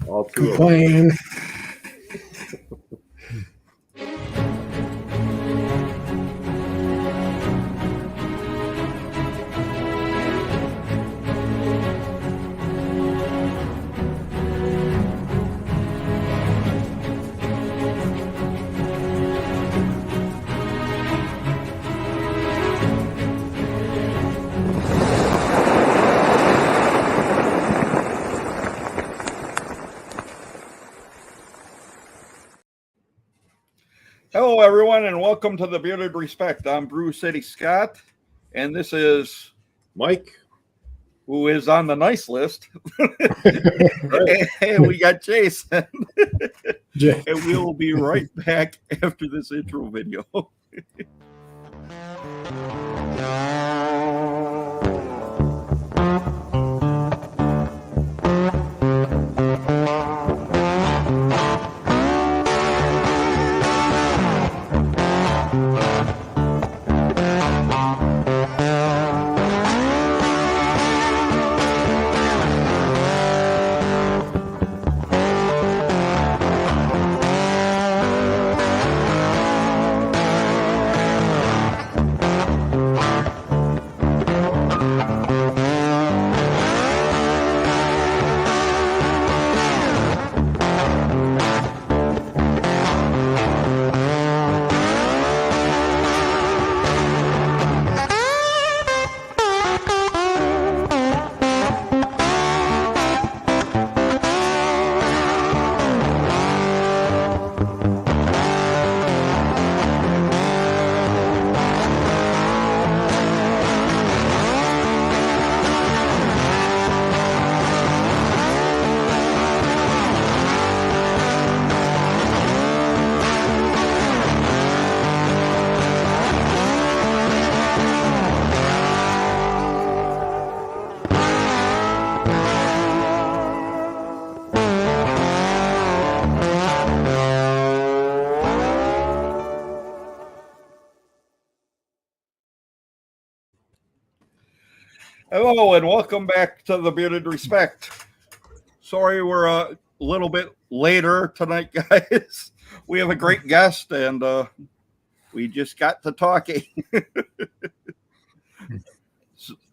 All two of them. Complaining. Hello, everyone, and welcome to the Bearded Respect. I'm BREWCITY Scott, and this is Mike, who is on the nice list. And we got Jason. And we will be right back after this intro video. Hello, and welcome back to the Bearded Respect. Sorry we're a little bit later tonight, guys. We have a great guest, and we just got to talking.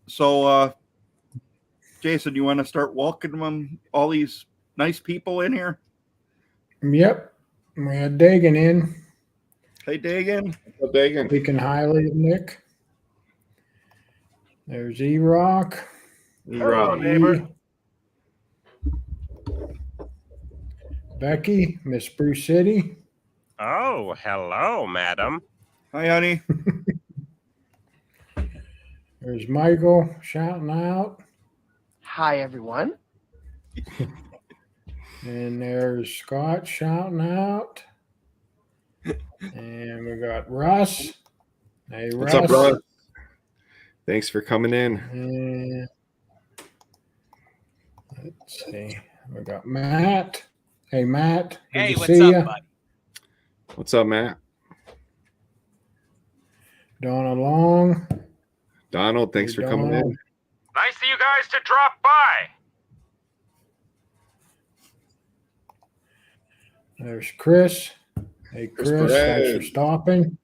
So, Jason, you want to start welcoming all these nice people in here? Yep. We're digging in. Hey, Dagan. Dagan. Speaking highly of Nick. There's E-Rock. Hello, neighbor. Becky, Miss BREWCITY. Oh, hello, madam. Hi, honey. There's Michael shouting out. Hi, everyone. And there's Scott shouting out. And we got Russ. Hey, What's up, Russ? Thanks for coming in. And let's see. We got Matt. Hey, Matt. Hey, Good to what's see up, ya. buddy? What's up, Matt? Donna Long. Donald, thanks Hey, for coming Donald. in. Nice of you guys to drop by. There's Chris. Hey, Chris. Thanks for Perez. stopping.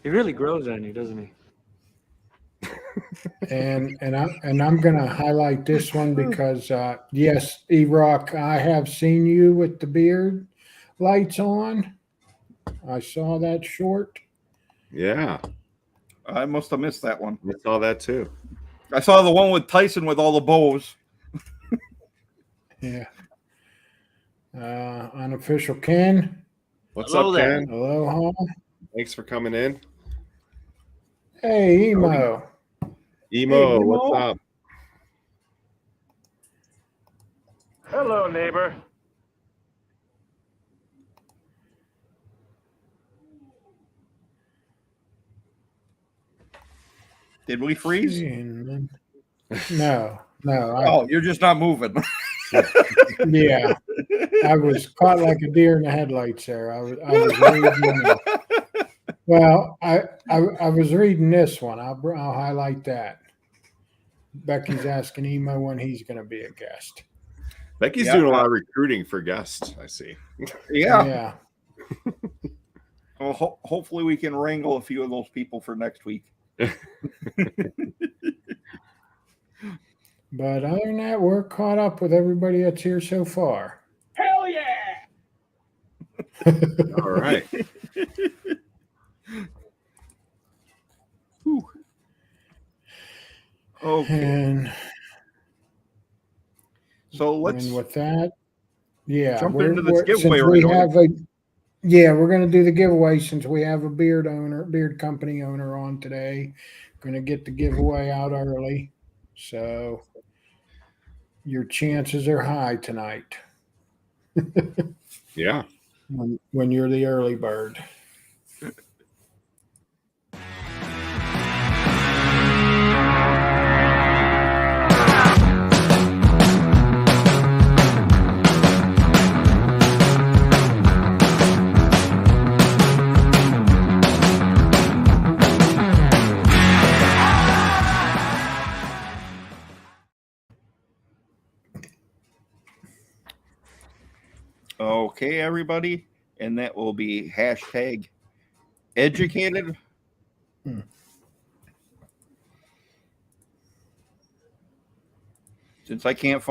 He really grows on you, doesn't he? And I'm gonna highlight this one because yes, E-Rock, I have seen you with the beard lights on. I saw that short. Yeah, I must have missed that one. I saw that too. I saw the one with Tyson with all the bows. Yeah. Unofficial Ken. What's Hello up, there. Ken? Aloha. Thanks for coming in. Hey, Emo. Emo, Emo. what's up? Hello, neighbor. Did we freeze? No. Oh, you're just not moving. Yeah. I was caught like a deer in the headlights there. I was reading. Well, I was reading this one. I'll highlight that. Becky's asking Emo when he's going to be a guest. Becky's Yeah. doing a lot of recruiting for guests, I see. Yeah. Yeah. Well, hopefully we can wrangle a few of those people for next week. But other than that, we're caught up with everybody that's here so far. Hell yeah! All right. Okay. And, So let's and with that, yeah, jump into this giveaway since right we away. have we're going to do the giveaway since we have a beard company owner on today. Going to get the giveaway out early, so your chances are high tonight Yeah. when you're the early bird. Okay, everybody, and that will be hashtag educated. Since I can't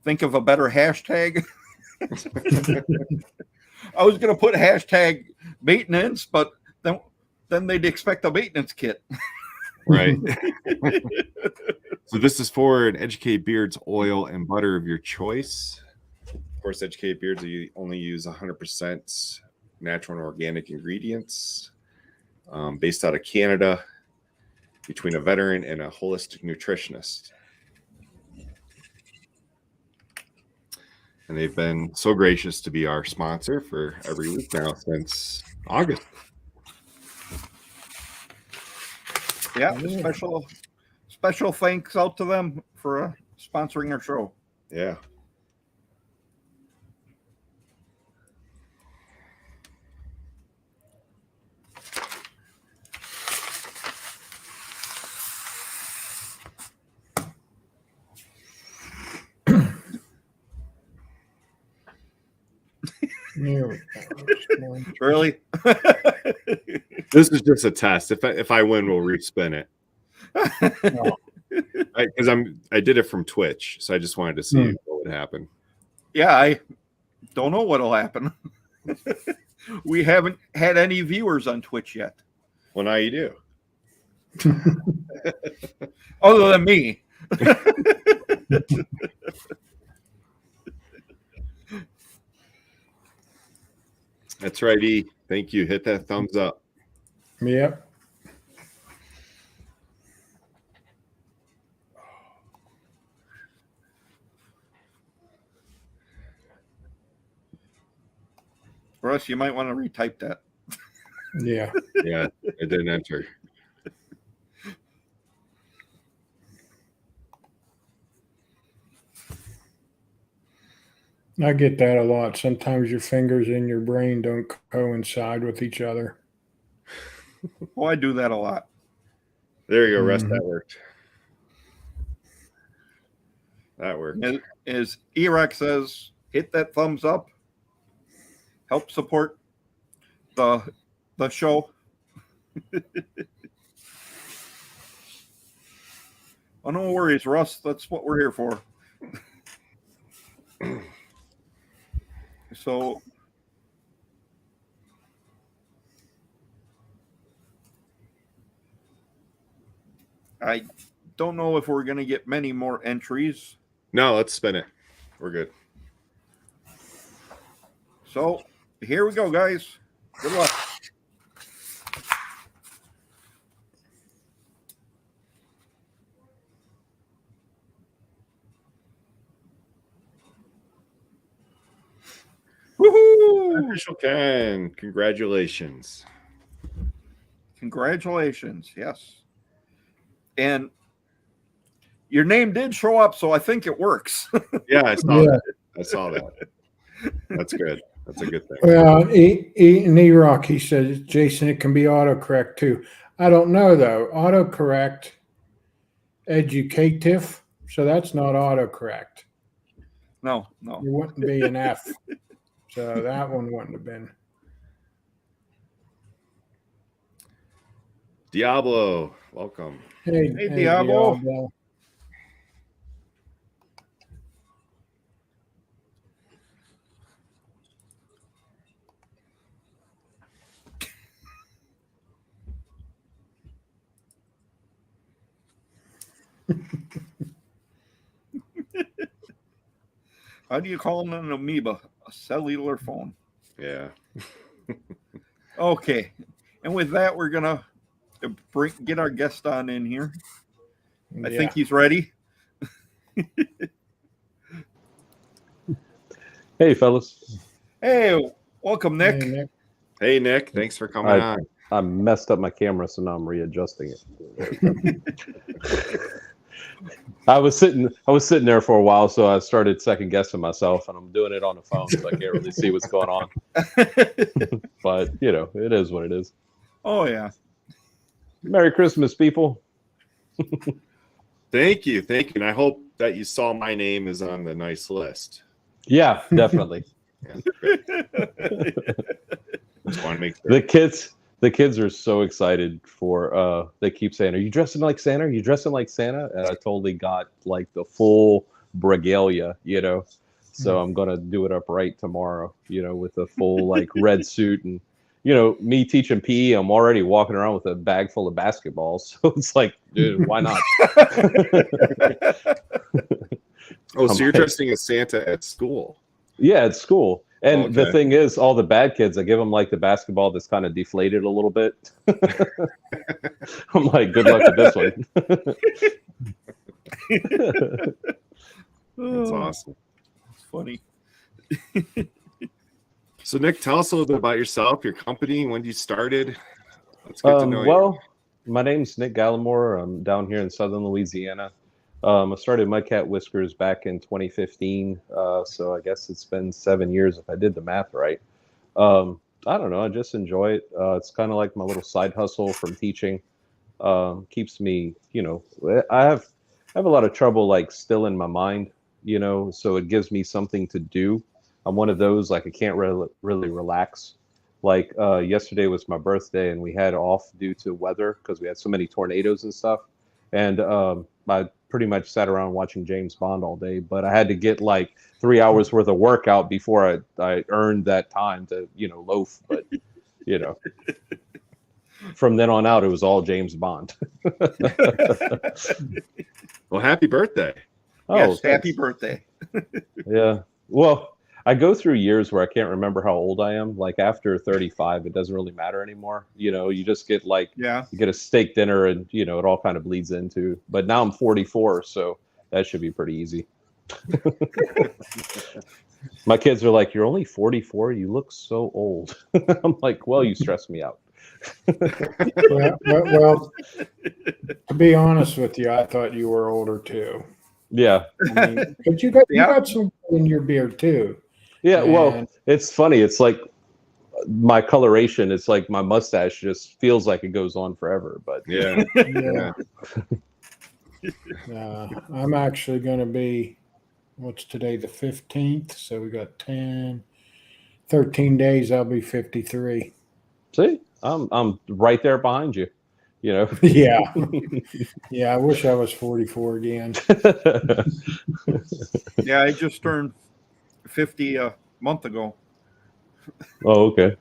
think of a better hashtag, I was going to put hashtag maintenance, but then they'd expect a maintenance kit. Right. So this is for an Educate Beards oil and butter of your choice. Of course, Educate Beards only use 100% natural and organic ingredients, based out of Canada, between a veteran and a holistic nutritionist. And they've been so gracious to be our sponsor for every week now since August. Yeah, special thanks out to them for sponsoring our show. Yeah. There we go. Really? This is just a test. If I win, we'll respin it. Because I did it from Twitch, so I just wanted to see what would happen. Yeah, I don't know what'll happen. We haven't had any viewers on Twitch yet. Well, now you do. Other than me. That's right, E. Thank you. Hit that thumbs up. Yep. Russ, you might want to retype that. Yeah. Yeah, it didn't enter. I get that a lot. Sometimes your fingers in your brain don't coincide with each other. Oh, I do that a lot. There you go, Russ. That worked. That worked. As Erec says, hit that thumbs up. Help support the show. Oh, no worries, Russ. That's what we're here for. So I don't know if we're going to get many more entries. No, let's spin it. We're good. So here we go, guys. Good luck. Woohoo! Official Ken, congratulations. Congratulations. Yes. And your name did show up, so I think it works. Yeah, I saw that. I saw that. That's good. That's a good thing. Well, E-Rock, he says, Jason, it can be autocorrect too. I don't know though. Autocorrect, educative, so that's not autocorrect. No. It wouldn't be an F. So that one wouldn't have been. Diablo, welcome. Hey, Diablo. Diablo. How do you call them an amoeba? A cellular phone. Yeah. Okay. And with that, we're going to get our guest on in here. I think he's ready. Hey, fellas. Hey, welcome, Nick. Hey, Nick. Hey, Nick. Thanks for coming on. I messed up my camera, so now I'm readjusting it. I was sitting there for a while, so I started second guessing myself, and I'm doing it on the phone, so I can't really see what's going on. But it is what it is. Oh yeah. Merry Christmas, people. Thank you. And I hope that you saw my name is on the nice list. Yeah, definitely. Just want to make sure. The kids are so excited for they keep saying, "Are you dressing like Santa? Are you dressing like Santa?" And I totally got like the full regalia, So I'm gonna do it up right tomorrow, with a full like red suit. And me teaching PE, I'm already walking around with a bag full of basketballs. So it's like, dude, why not? Oh, so you're dressing as Santa at school? Yeah, at school. And the Okay. thing is, all the bad kids, I give them like the basketball that's kind of deflated a little bit. I'm like, good luck with this one. That's awesome. It's funny. So, Nick, tell us a little bit about yourself, your company, when you started. Let's get to know you. Well, my name's Nick Gallimore. I'm down here in Southern Louisiana. I started Mudcat Whiskers back in 2015. So I guess it's been 7 years if I did the math right. I don't know. I just enjoy it. It's kind of like my little side hustle from teaching. Keeps me, I have a lot of trouble like still in my mind, so it gives me something to do. I'm one of those, like I can't really relax. Like yesterday was my birthday and we had off due to weather because we had so many tornadoes and stuff. And I pretty much sat around watching James Bond all day, but I had to get like 3 hours worth of workout before I earned that time to, loaf. But, from then on out, it was all James Bond. Well, happy birthday. Oh, Yes, thanks. happy birthday. Yeah. Well, I go through years where I can't remember how old I am. Like after 35, it doesn't really matter anymore. You just get like, Yeah. you get a steak dinner and, it all kind of bleeds into. But now I'm 44, so that should be pretty easy. My kids are like, "You're only 44. You look so old." I'm like, "Well, you stress me out." Well, to be honest with you, I thought you were older too. Yeah. I mean, but you got some in your beard too. Yeah. Well, And- it's funny. It's like my coloration. It's like my mustache just feels like it goes on forever. But Yeah. Yeah. I'm actually going to be, what's today, the 15th? So we got 13 days. I'll be 53. see, I'm right there behind you. Yeah. Yeah. I wish I was 44 again. Yeah, I just turned 50 a month ago. Oh, okay.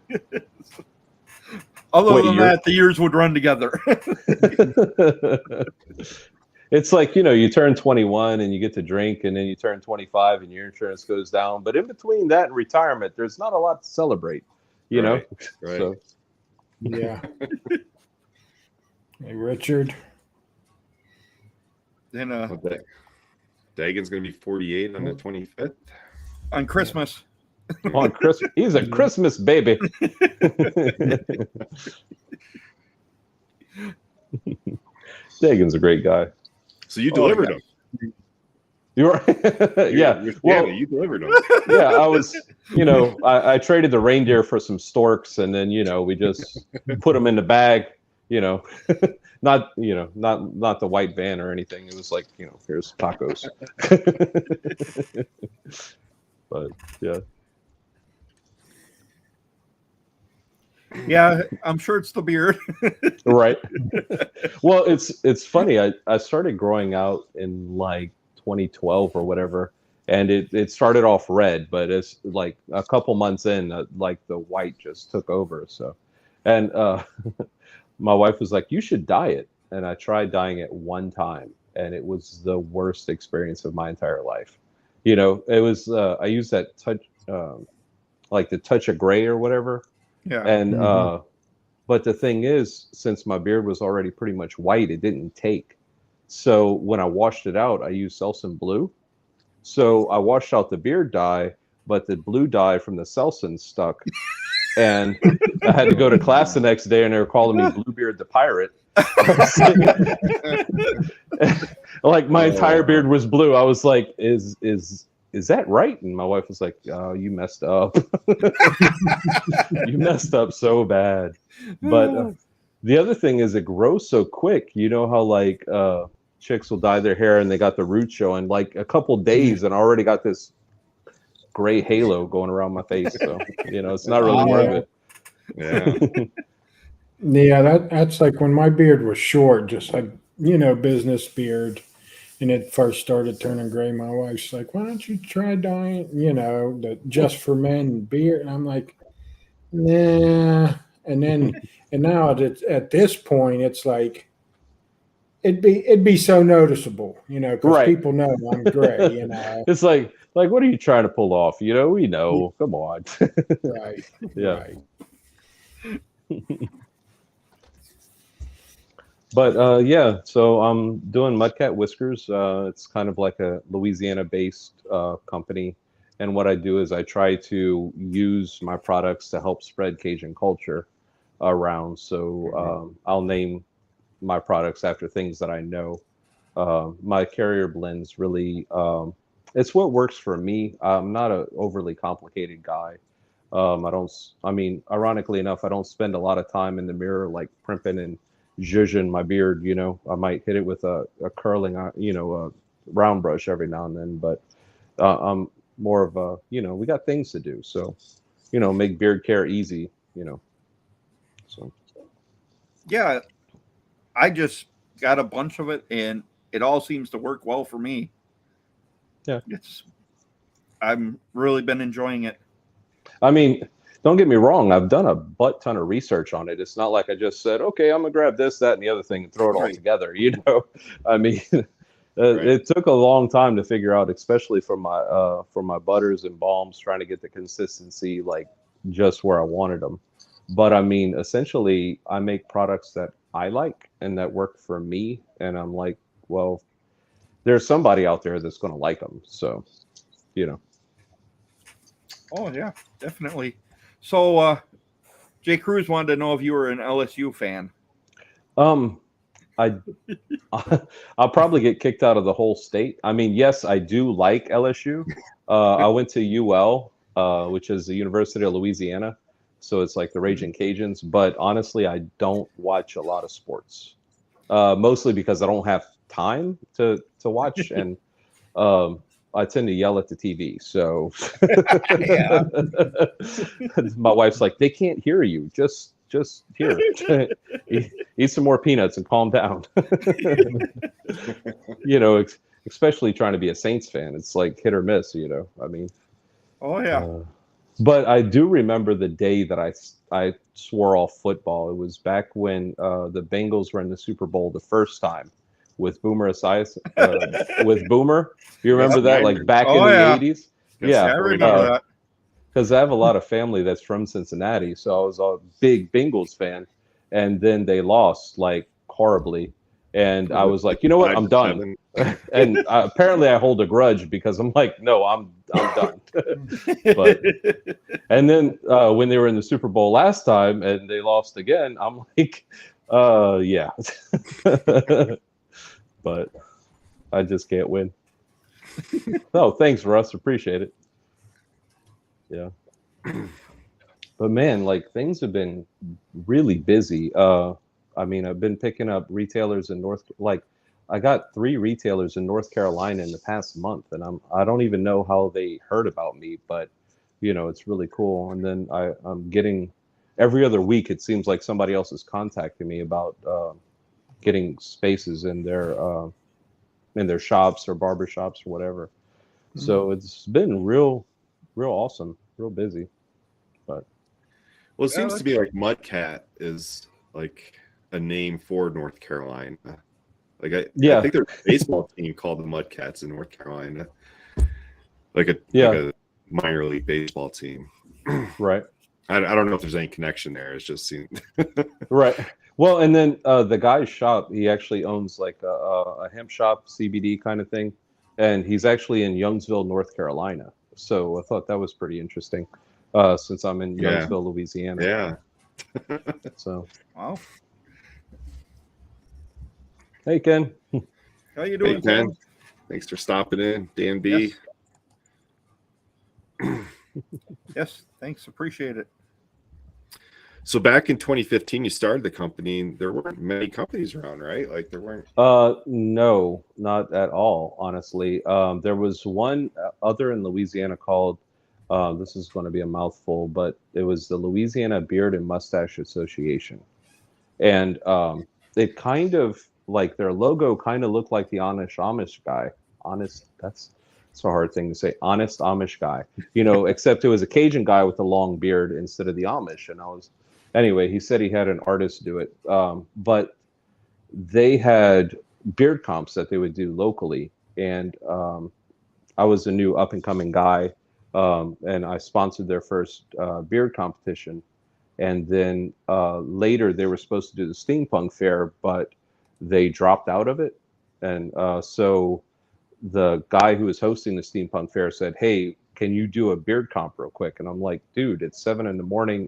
Other Wait, than you're- that, the years would run together. It's like, you turn 21 and you get to drink, and then you turn 25 and your insurance goes down. But in between that and retirement, there's not a lot to celebrate, know? Right. So, Yeah. Hey, Richard. Then Dagan's going to be 48 on the 25th. on Christmas. on Christmas, he's a Christmas baby. Dagan's a great guy. So you delivered yeah. them. You're yeah. Well, you delivered them. yeah, I was, I traded the reindeer for some storks, and then, we just put them in the bag, you know, not the white van or anything. It was like, here's tacos. But yeah. Yeah, I'm sure it's the beard. Right. Well, it's funny. I started growing out in like 2012 or whatever, and it started off red, but it's like a couple months in, like the white just took over. So, and my wife was like, "You should dye it," and I tried dyeing it one time, and it was the worst experience of my entire life. It was I used that touch, like the touch of gray or whatever, Yeah. and but the thing is, since my beard was already pretty much white, it didn't take. So when I washed it out, I used Selsun Blue. So I washed out the beard dye, but the blue dye from the Selsun stuck. And I had to go to class the next day, and they were calling me Bluebeard the Pirate. Like my entire beard was blue. I was like, is that right? And my wife was like, "Oh, you messed up. You messed up so bad." But the other thing is, it grows so quick. You know how like chicks will dye their hair and they got the roots showing, like a couple days, and I already got this gray halo going around my face. So it's not really worth it. Yeah. Yeah, that's like when my beard was short, just like business beard, and it first started turning gray. My wife's like, "Why don't you try dyeing, the just for men beard?" And I'm like, "Nah." And now at this point, it's like it'd be so noticeable, because Right. people know I'm gray. It's like what are you trying to pull off? We know. Come on. Right. Yeah. Right. But yeah, so I'm doing Mudcat Whiskers. It's kind of like a Louisiana-based company, and what I do is I try to use my products to help spread Cajun culture around. So I'll name my products after things that I know. My carrier blends really, it's what works for me. I'm not an overly complicated guy. Ironically enough, I don't spend a lot of time in the mirror like primping and zhuzhing my beard. I might hit it with a curling, a round brush every now and then, but I'm more of a, we got things to do. So, make beard care easy, so. Yeah, I just got a bunch of it, and it all seems to work well for me. Yeah, I've really been enjoying it. I mean, don't get me wrong. I've done a butt ton of research on it. It's not like I just said, okay, I'm gonna grab this, that, and the other thing and throw it all together. I mean, it took a long time to figure out, especially for my butters and balms, trying to get the consistency like just where I wanted them. But I mean, essentially, I make products that I like and that work for me, and I'm like, well, there's somebody out there that's going to like them. So, Oh yeah, definitely. So, Jay Cruz wanted to know if you were an LSU fan. I'll probably get kicked out of the whole state. I mean, yes, I do like LSU. I went to UL, which is the University of Louisiana. So it's like the Raging Cajuns. But honestly, I don't watch a lot of sports, mostly because I don't have time to watch. And I tend to yell at the TV. So my wife's like, they can't hear you. Just here, eat some more peanuts and calm down. Especially trying to be a Saints fan. It's like hit or miss, I mean. Oh, yeah. But I do remember the day that I swore off football. It was back when the Bengals were in the Super Bowl the first time with Boomer Esiason. With Boomer, you remember that? Like back in the 80s? Yeah, I remember that. Because I have a lot of family that's from Cincinnati, so I was a big Bengals fan, and then they lost like horribly, and I was like, you know what, I'm done. And apparently, I hold a grudge because I'm like, no, I'm done. And then when they were in the Super Bowl last time and they lost again, I'm like, yeah, but I just can't win. No, thanks, Russ. Appreciate it. Yeah. But man, like things have been really busy. I mean, I've been picking up retailers in I got 3 retailers in North Carolina in the past month, and I don't even know how they heard about me, but it's really cool. And then I'm getting every other week. It seems like somebody else is contacting me about getting spaces in their shops or barber shops or whatever. So it's been real awesome, real busy. But Well, it seems to be like Mudcat is like a name for North Carolina. Like I think there's a baseball team called the Mudcats in North Carolina, like a minor league baseball team. Right. I don't know if there's any connection there. It's just seen. Right. Well, and then the guy's shop, he actually owns like a hemp shop, CBD kind of thing, and he's actually in Youngsville, North Carolina. So I thought that was pretty interesting, since I'm in Youngsville, Louisiana. Yeah. So. Wow. Hey, Ken. How you doing, Ken? Thanks for stopping in, Dan B. Yes, thanks. Appreciate it. So back in 2015, you started the company. And there weren't many companies around, right? Like there weren't. No, not at all. Honestly, there was one other in Louisiana called. This is going to be a mouthful, but it was the Louisiana Beard and Mustache Association, and it kind of like their logo kind of looked like the Honest Amish guy. That's a hard thing to say. Honest Amish guy, except it was a Cajun guy with a long beard instead of the Amish. And anyway, he said he had an artist do it. But they had beard comps that they would do locally. And I was a new up and coming guy. And I sponsored their first beard competition. And then later they were supposed to do the steampunk fair, but they dropped out of it. And so the guy who was hosting the steampunk fair said, "Hey, can you do a beard comp real quick?" And I'm like, "Dude, it's 7 a.m.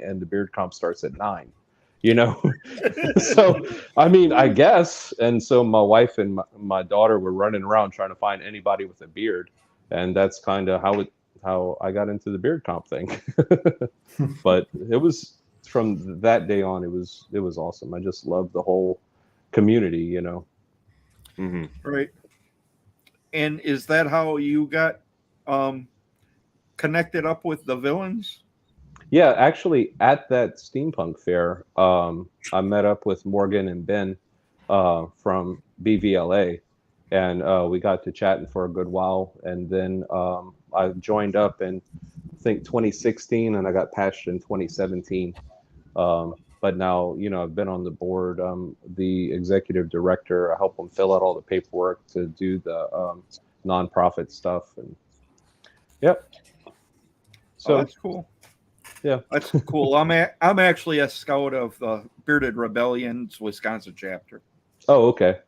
and the beard comp starts at 9." So I mean, I guess. And so my wife and my daughter were running around trying to find anybody with a beard, and that's kind of how I got into the beard comp thing. But it was from that day on, it was awesome. I just loved the whole community, Mm-hmm. Right. And is that how you got connected up with the villains? Yeah, actually, at that steampunk fair, I met up with Morgan and Ben from BVLA, and we got to chatting for a good while. And then I joined up in, I think, 2016, and I got patched in 2017. But now, I've been on the board. The executive director. I help them fill out all the paperwork to do the nonprofit stuff. And yep. So that's cool. Yeah, that's cool. I'm actually a scout of the Bearded Rebellion's Wisconsin chapter. Oh, okay.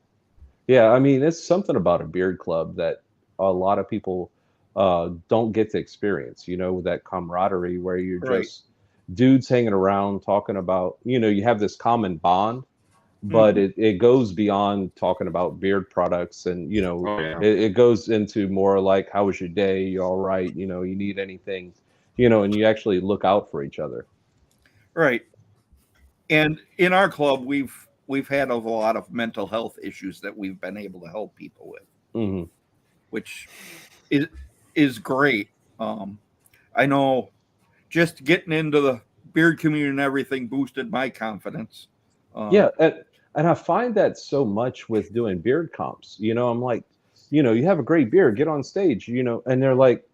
Yeah, I mean, it's something about a beard club that a lot of people don't get to experience. That camaraderie where you're just dudes hanging around talking about, you have this common bond, but it goes beyond talking about beard products, and it goes into more like, how was your day? You all right? You need anything? And you actually look out for each other. Right. And in our club, we've had a lot of mental health issues that we've been able to help people with, which is great. I know just getting into the beard community and everything boosted my confidence. Yeah. And I find that so much with doing beard comps. I'm like, you have a great beard, get on stage, and they're like,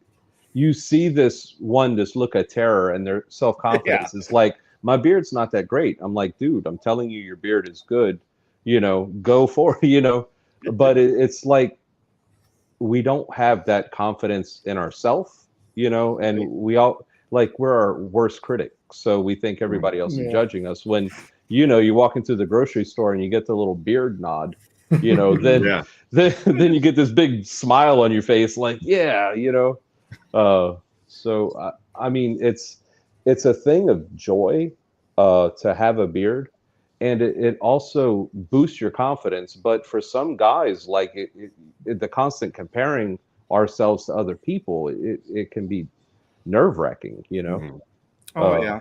you see this look of terror, and their self-confidence is like, my beard's not that great. I'm like, dude, I'm telling you, your beard is good, go for it, but it's like, we don't have that confidence in ourselves, and we all, like, we're our worst critic. So we think everybody else is judging us when, you walk into the grocery store and you get the little beard nod, then you get this big smile on your face, like, so I mean, it's a thing of joy to have a beard, and it also boosts your confidence. But for some guys, like the constant comparing ourselves to other people, it can be nerve-wracking, Oh yeah.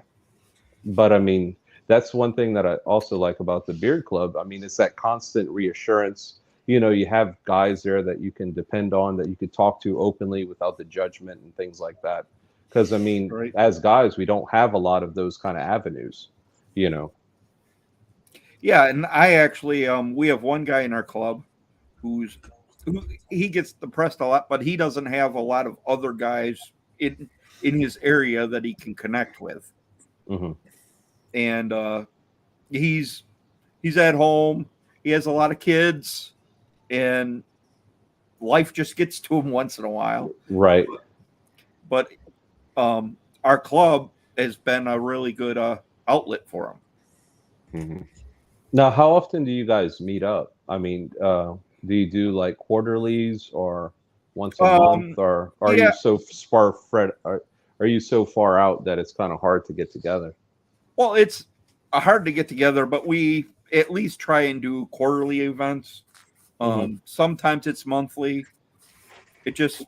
But I mean, that's one thing that I also like about the Beard Club. I mean, it's that constant reassurance. You know, you have guys there that you can depend on, that you could talk to openly without the judgment and things like that. Because I mean, Right. as guys, we don't have a lot of those kind of avenues, you know. Yeah, and I actually we have one guy in our club who he gets depressed a lot, but he doesn't have a lot of other guys in his area that he can connect with. Mm-hmm. And he's at home. He has a lot of kids, and life just gets to him once in a while. Right. But our club has been a really good outlet for him. Mm-hmm. Now, how often do you guys meet up? I mean, do you do like quarterlies or once a month, or are yeah. you so far are you so far out that it's kind of hard to get together? Well, it's hard to get together, but we at least try and do quarterly events. Sometimes it's monthly. It just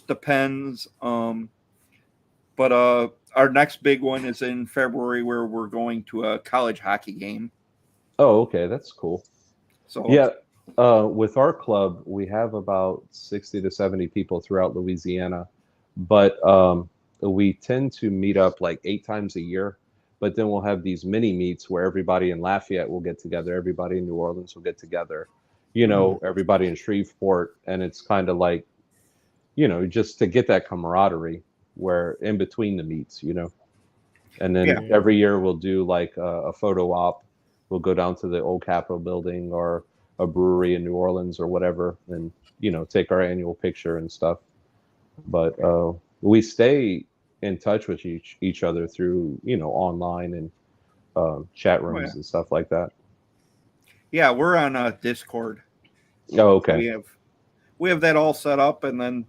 depends. But our next big one is in February, where we're going to a college hockey game. Oh, okay, that's cool. So Yeah, with our club, we have about 60 to 70 people throughout Louisiana, but we tend to meet up like 8 times a year. But then we'll have these mini meets where everybody in Lafayette will get together, everybody in New Orleans will get together, you know, everybody in Shreveport, and it's kind of like, you know, just to get that camaraderie where in between the meets, you know. And then every year we'll do like a photo op. We'll go down to the old Capitol building or a brewery in New Orleans or whatever, and, you know, take our annual picture and stuff. But we stay in touch with each other through, you know, online and chat rooms and stuff like that. Yeah, we're on Discord. Oh, okay. So we have that all set up, and then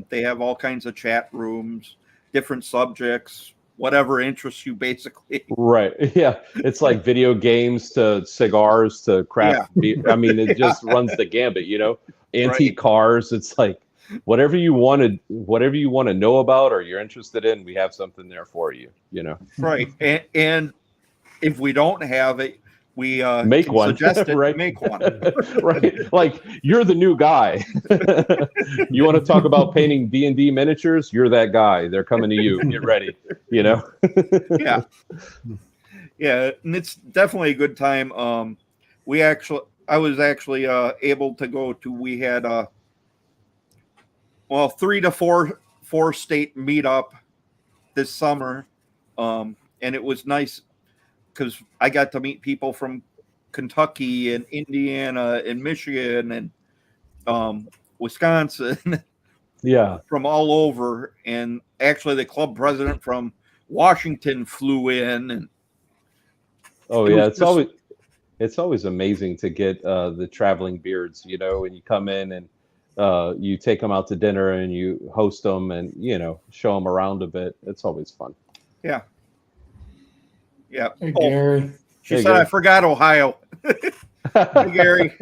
they have all kinds of chat rooms, different subjects, whatever interests you, basically. Right. Yeah. It's like video games to cigars to craft beer. I mean, it just runs the gambit, you know. Antique cars. It's like whatever you want to know about or you're interested in, we have something there for you, you know. Right. And if we don't have it, we make can one. Suggest it, right. Make one. Right. Like, you're the new guy. You want to talk about painting D&D miniatures? You're that guy. They're coming to you. Get ready. You know. Yeah. Yeah, and it's definitely a good time. I was actually able to go to. We had 3 to 4 state meetup this summer, and it was nice because I got to meet people from Kentucky and Indiana and Michigan and Wisconsin. Yeah. From all over. And actually the club president from Washington flew in. And it's always amazing to get the traveling beards, you know, and you come in and you take them out to dinner and you host them and, you know, show them around a bit. It's always fun. Yeah. Yeah. Hey, Gary. She said, Gary. I forgot Ohio. Hey, Gary.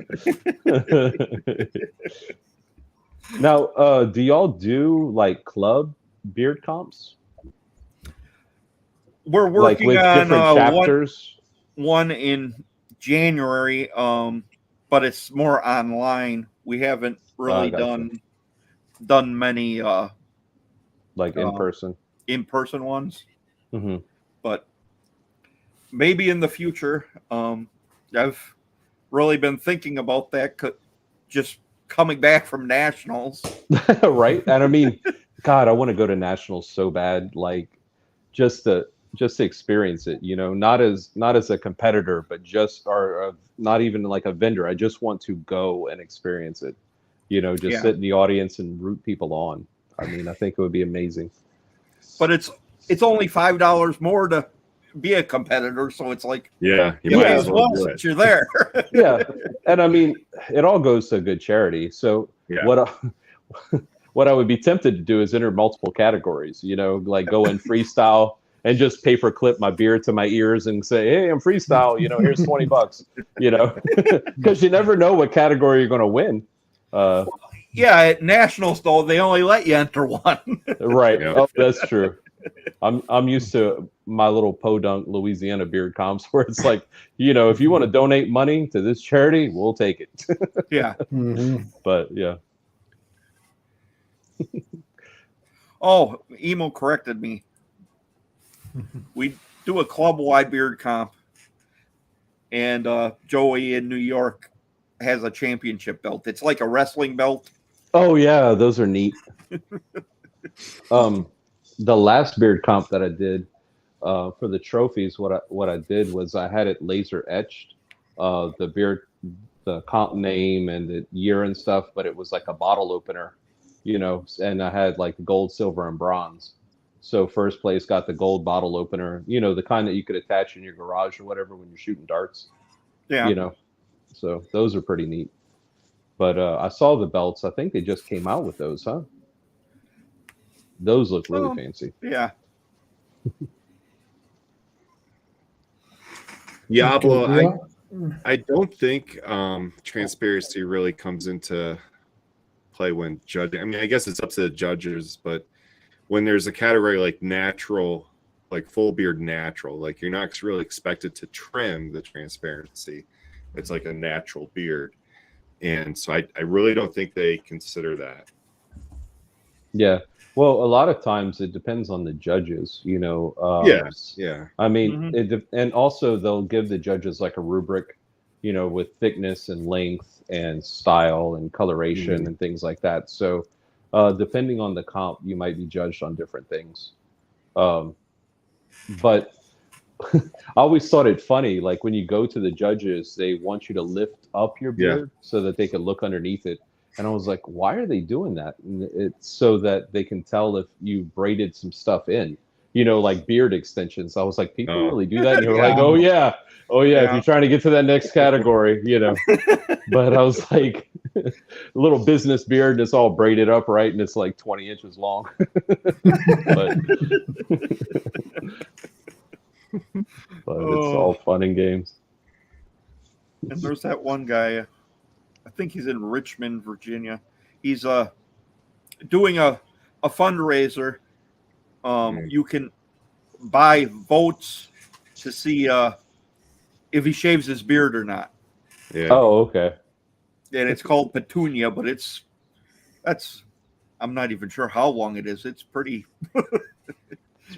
Now, do y'all do like club beard comps? We're working like with on different chapters. One in January, but it's more online. We haven't really done many like in-person ones. Mm-hmm. But maybe in the future. I've really been thinking about that, just coming back from nationals. Right. And I mean, God, I want to go to nationals so bad, like just to experience it, you know, not as a competitor, but just not even like a vendor. I just want to go and experience it, you know, just sit in the audience and root people on. I mean, I think it would be amazing. But it's only $5 more to be a competitor, so it's like, you might as well since you're there. Yeah. And I mean, it all goes to a good charity. So what I would be tempted to do is enter multiple categories, you know, like go in freestyle and just paper clip my beard to my ears and say, hey, I'm freestyle, you know, here's $20, you know, because you never know what category you're going to win. Yeah, at nationals though, they only let you enter one. Right. Yeah. Oh, that's true. I'm used to my little podunk Louisiana beard comps where it's like, if you want to donate money to this charity, we'll take it. Yeah. Mhm. But yeah. Oh, Emo corrected me. We do a club-wide beard comp, and Joey in New York has a championship belt. It's like a wrestling belt. Oh yeah, those are neat. The last beard comp that I did for the trophies, what I did was I had it laser etched, the beard, the comp name and the year and stuff, but it was like a bottle opener, and I had like gold, silver, and bronze. So first place got the gold bottle opener, the kind that you could attach in your garage or whatever when you're shooting darts. Yeah. So those are pretty neat. But I saw the belts. I think they just came out with those, huh? Those look really fancy. Yeah. Diablo, Okay, I don't think transparency really comes into play when judging. I mean, I guess it's up to the judges, but when there's a category like natural, like full beard natural, like you're not really expected to trim the transparency. It's like a natural beard. And so I really don't think they consider that. Yeah. Well, a lot of times it depends on the judges, Yes. Yeah. I mean, and also they'll give the judges like a rubric, with thickness and length and style and coloration and things like that. So depending on the comp, you might be judged on different things. But I always thought it funny, like when you go to the judges, they want you to lift up your beard so that they can look underneath it. And I was like, why are they doing that? And it's so that they can tell if you braided some stuff in, like beard extensions. I was like, people really do that? And you were like, oh yeah, if you're trying to get to that next category, But I was like, a little business beard and it's all braided up, right? And it's like 20 inches long. But it's all fun and games. And there's that one guy, I think he's in Richmond, Virginia. He's doing a fundraiser. You can buy votes to see if he shaves his beard or not. Yeah. Oh, okay. And it's called Petunia, but I'm not even sure how long it is. It's pretty. Yeah,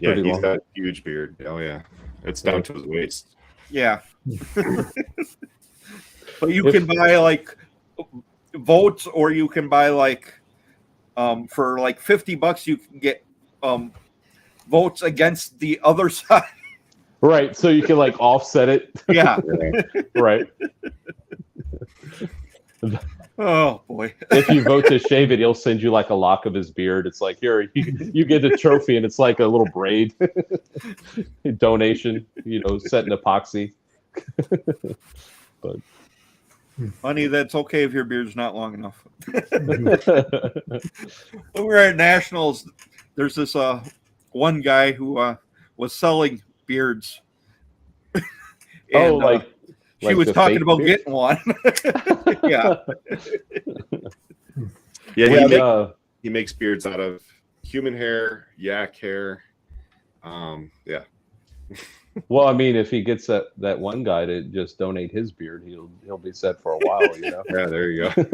pretty he's long. got a huge beard. Oh yeah, it's down to his waist. Yeah. But you can buy like votes, or you can buy like for like $50 you can get votes against the other side. Right, so you can like offset it. Yeah. Right. Oh boy. If you vote to shave it, he'll send you like a lock of his beard. It's like, here, you get a trophy, and it's like a little braid donation, set in epoxy. But Honey, that's okay if your beard's not long enough. When we were at Nationals, there's this one guy who was selling beards. And, she was talking about beard? getting one. Yeah. Yeah, he makes beards out of human hair, yak hair. Yeah. Well, I mean, if he gets that one guy to just donate his beard, he'll be set for a while, Yeah, there you go.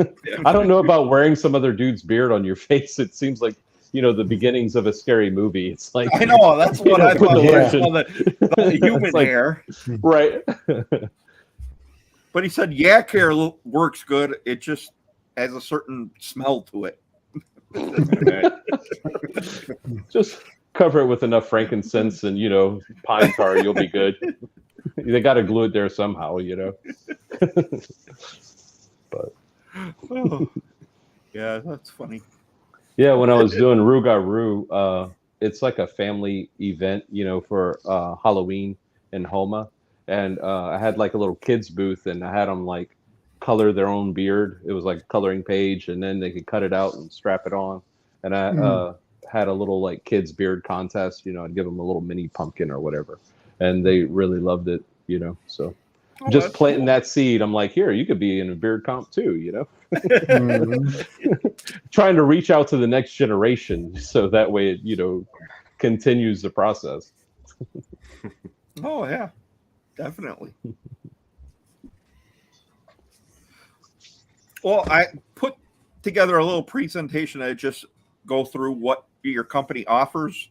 I don't know about wearing some other dude's beard on your face. It seems like the beginnings of a scary movie. It's like, I know, that's what I thought. The human like, hair. Right. But he said yak hair works good. It just has a certain smell to it. Just cover it with enough frankincense and pine tar, you'll be good. They got to glue it there somehow, But yeah, that's funny. Yeah, when I was doing Rougarou, it's like a family event, for Halloween in Homa, and I had like a little kids booth, and I had them like color their own beard. It was like a coloring page, and then they could cut it out and strap it on. And I had a little like kids beard contest. I'd give them a little mini pumpkin or whatever, and they really loved it. So just planting that seed. I'm like, here, you could be in a beard comp too. Trying to reach out to the next generation, so that way it continues the process. Oh yeah, definitely. Well, I put together a little presentation. I just go through what your company offers.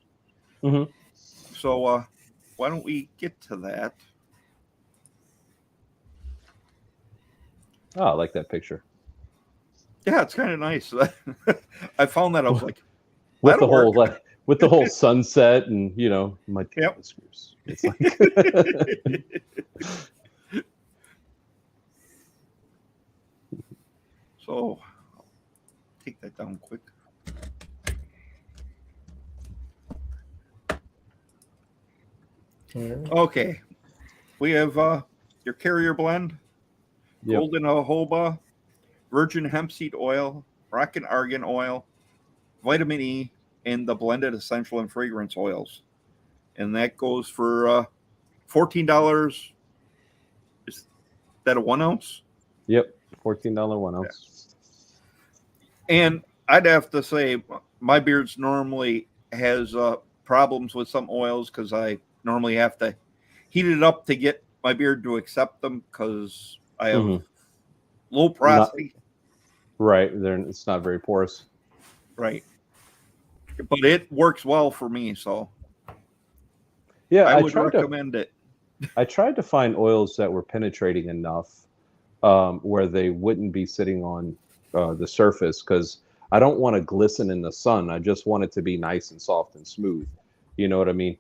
Mhm. So why don't we get to that? Oh, I like that picture. Yeah, it's kind of nice. I found that I was like, With that'll the whole work. with the whole sunset and Mudcat Yep. Whiskers. It's like So I'll take that down quick. Okay, we have your carrier blend, Yep. golden jojoba, virgin hemp seed oil, rock and argan oil, vitamin E, and the blended essential and fragrance oils, and that goes for $14. Is that a 1 ounce? Yep. $14 1 ounce. And I'd have to say my beards normally has problems with some oils because I normally have to heat it up to get my beard to accept them because I have Mhm. low porosity. Right. It's not very porous. Right. But it works well for me, so Yeah, I I would tried to recommend it. I tried to find oils that were penetrating enough where they wouldn't be sitting on the surface because I don't want to glisten in the sun. I just want it to be nice and soft and smooth. You know what I mean?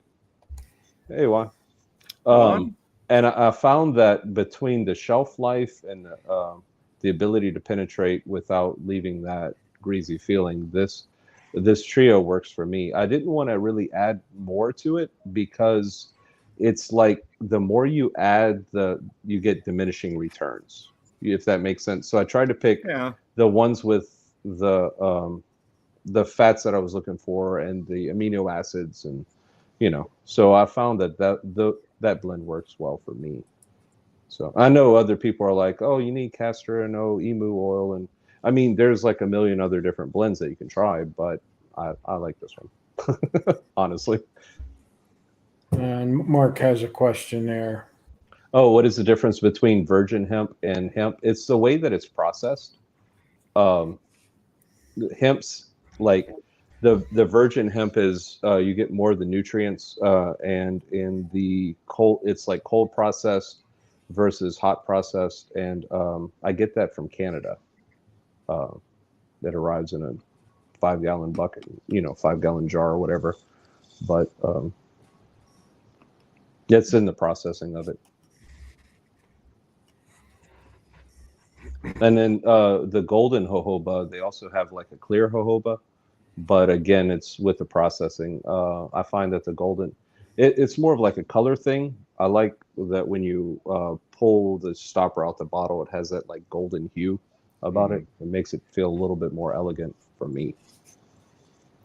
Hey, why? One, And I found that between the shelf life and the ability to penetrate without leaving that greasy feeling, this trio works for me. I didn't want to really add more to it because it's like the more you add, you get diminishing returns, if that makes sense. So I tried to pick yeah. the ones with the fats that I was looking for and the amino acids, and so I found that blend works well for me. So I know other people are like, oh, you need castor and emu oil, and I mean, there's like a million other different blends that you can try, but I like this one, honestly. And Mark has a question there. Oh, what is the difference between virgin hemp and hemp? It's the way that it's processed. Um, hemp's like the virgin hemp is you get more of the nutrients, and in the cold, it's like cold processed versus hot processed, and I get that from Canada. Uh, that arrives in a 5-gallon bucket, 5-gallon jar or whatever. But it's in the processing of it. And then the golden jojoba, they also have like a clear jojoba, but again, it's with the processing. I find that the golden, it's more of like a color thing. I like that when you pull the stopper out the bottle, it has that like golden hue about it. It makes it feel a little bit more elegant for me.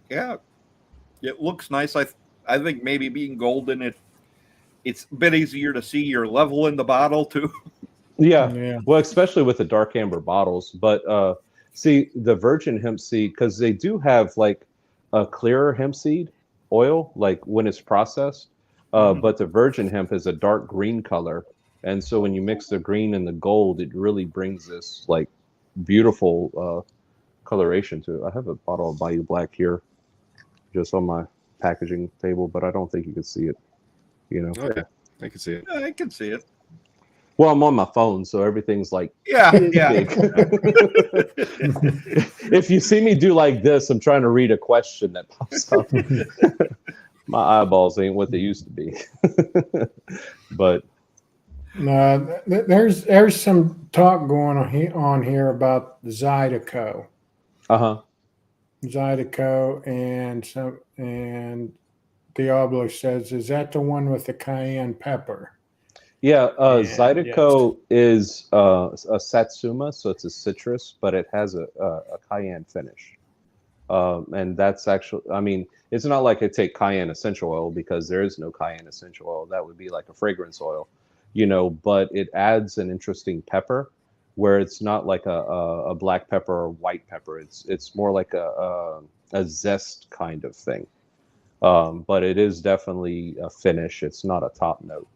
Yeah. It looks nice. I think maybe being golden, it's a bit easier to see your level in the bottle too. Yeah. Well, especially with the dark amber bottles. But see, the virgin hemp seed, because they do have like a clearer hemp seed oil, like when it's processed. But the virgin hemp is a dark green color. And so when you mix the green and the gold, it really brings this like beautiful coloration to it. I have a bottle of Bayou Black here just on my packaging table, but I don't think you can see it. Oh yeah, I can see it. Yeah, I can see it. Well, I'm on my phone, so everything's like big. If you see me do like this, I'm trying to read a question that pops up. My eyeballs ain't what they used to be. But there's some talk going on here about Zydeco. Zydeco and Diablo says, is that the one with the cayenne pepper? Yeah, Zydeco is a satsuma, so it's a citrus, but it has a cayenne finish. And that's actually, I mean, it's not like I take cayenne essential oil because there is no cayenne essential oil. That would be like a fragrance oil, but it adds an interesting pepper where it's not like a black pepper or white pepper. It's more like a zest kind of thing. But it is definitely a finish. It's not a top note.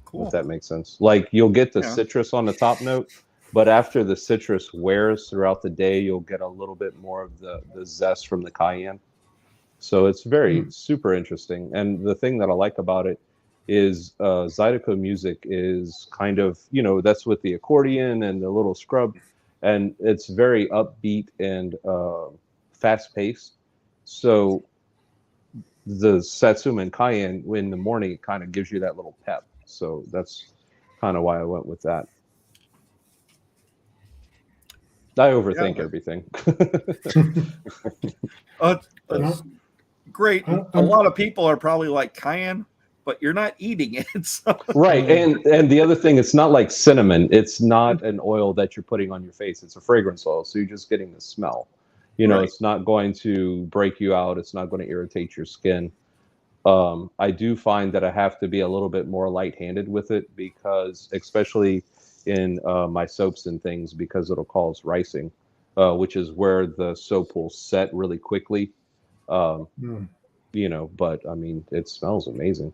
Cool. If that makes sense. Like you'll get the Yeah. citrus on the top note, but after the citrus wears throughout the day, you'll get a little bit more of the zest from the cayenne. So it's very super interesting. And the thing that I like about it is Zydeco music is kind of, that's with the accordion and the little scrub, and it's very upbeat and fast paced. So the Satsuma and cayenne in the morning, it kind of gives you that little pep. So that's kind of why I went with that. I overthink everything. That's great. A lot of people are probably like cayenne, but you're not eating it. So. Right. And the other thing, it's not like cinnamon. It's not an oil that you're putting on your face. It's a fragrance oil. So you're just getting the smell. Right. It's not going to break you out. It's not going to irritate your skin. I do find that I have to be a little bit more light-handed with it because, especially in my soaps and things, because it'll cause ricing, which is where the soap will set really quickly. But I mean, it smells amazing.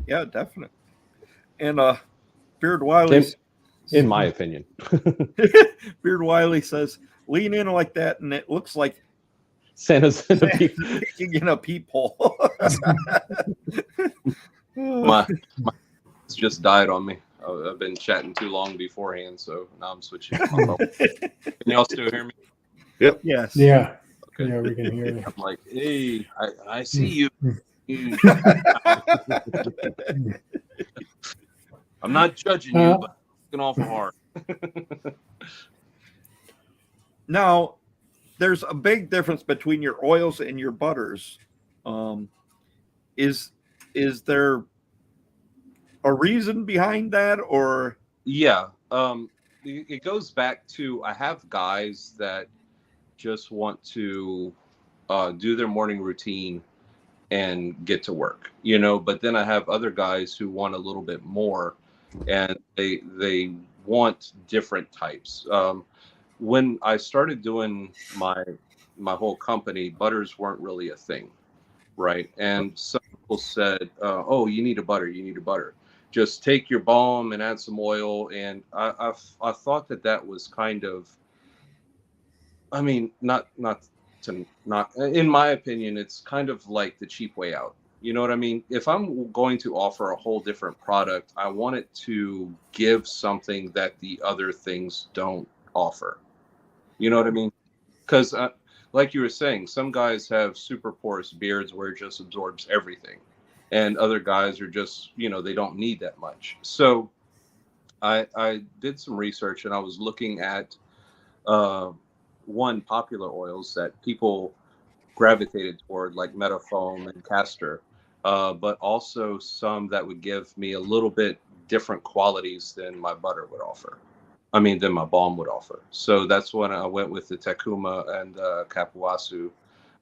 Yeah, definitely. And Beard Wiley, in my opinion, Beard Wiley says, "Lean in like that, and it looks like Santa's peeking in a peephole." my it's just died on me. I've been chatting too long beforehand, so now I'm switching. Can y'all still hear me? Yep. Yes. Yeah. Okay. Yeah, we can hear you. I'm like, hey, I see you. I'm not judging you, but it's looking awful hard. Now, there's a big difference between your oils and your butters. Is there a reason behind that, or? Yeah, it goes back to, I have guys that just want to do their morning routine and get to work, but then I have other guys who want a little bit more, and they want different types. When I started doing my whole company, butters weren't really a thing, right? And some people said, oh, you need a butter. Just take your balm and add some oil. And I thought that was kind of, I mean, not in my opinion, it's kind of like the cheap way out. You know what I mean? If I'm going to offer a whole different product, I want it to give something that the other things don't offer. You know what I mean? Because like you were saying, some guys have super porous beards where it just absorbs everything. And other guys are just, they don't need that much. So I did some research, and I was looking at popular oils that people gravitated toward, like Metafoam and Castor, but also some that would give me a little bit different qualities than my butter would offer. I mean, than my balm would offer. So that's when I went with the Takuma and Kapuasu,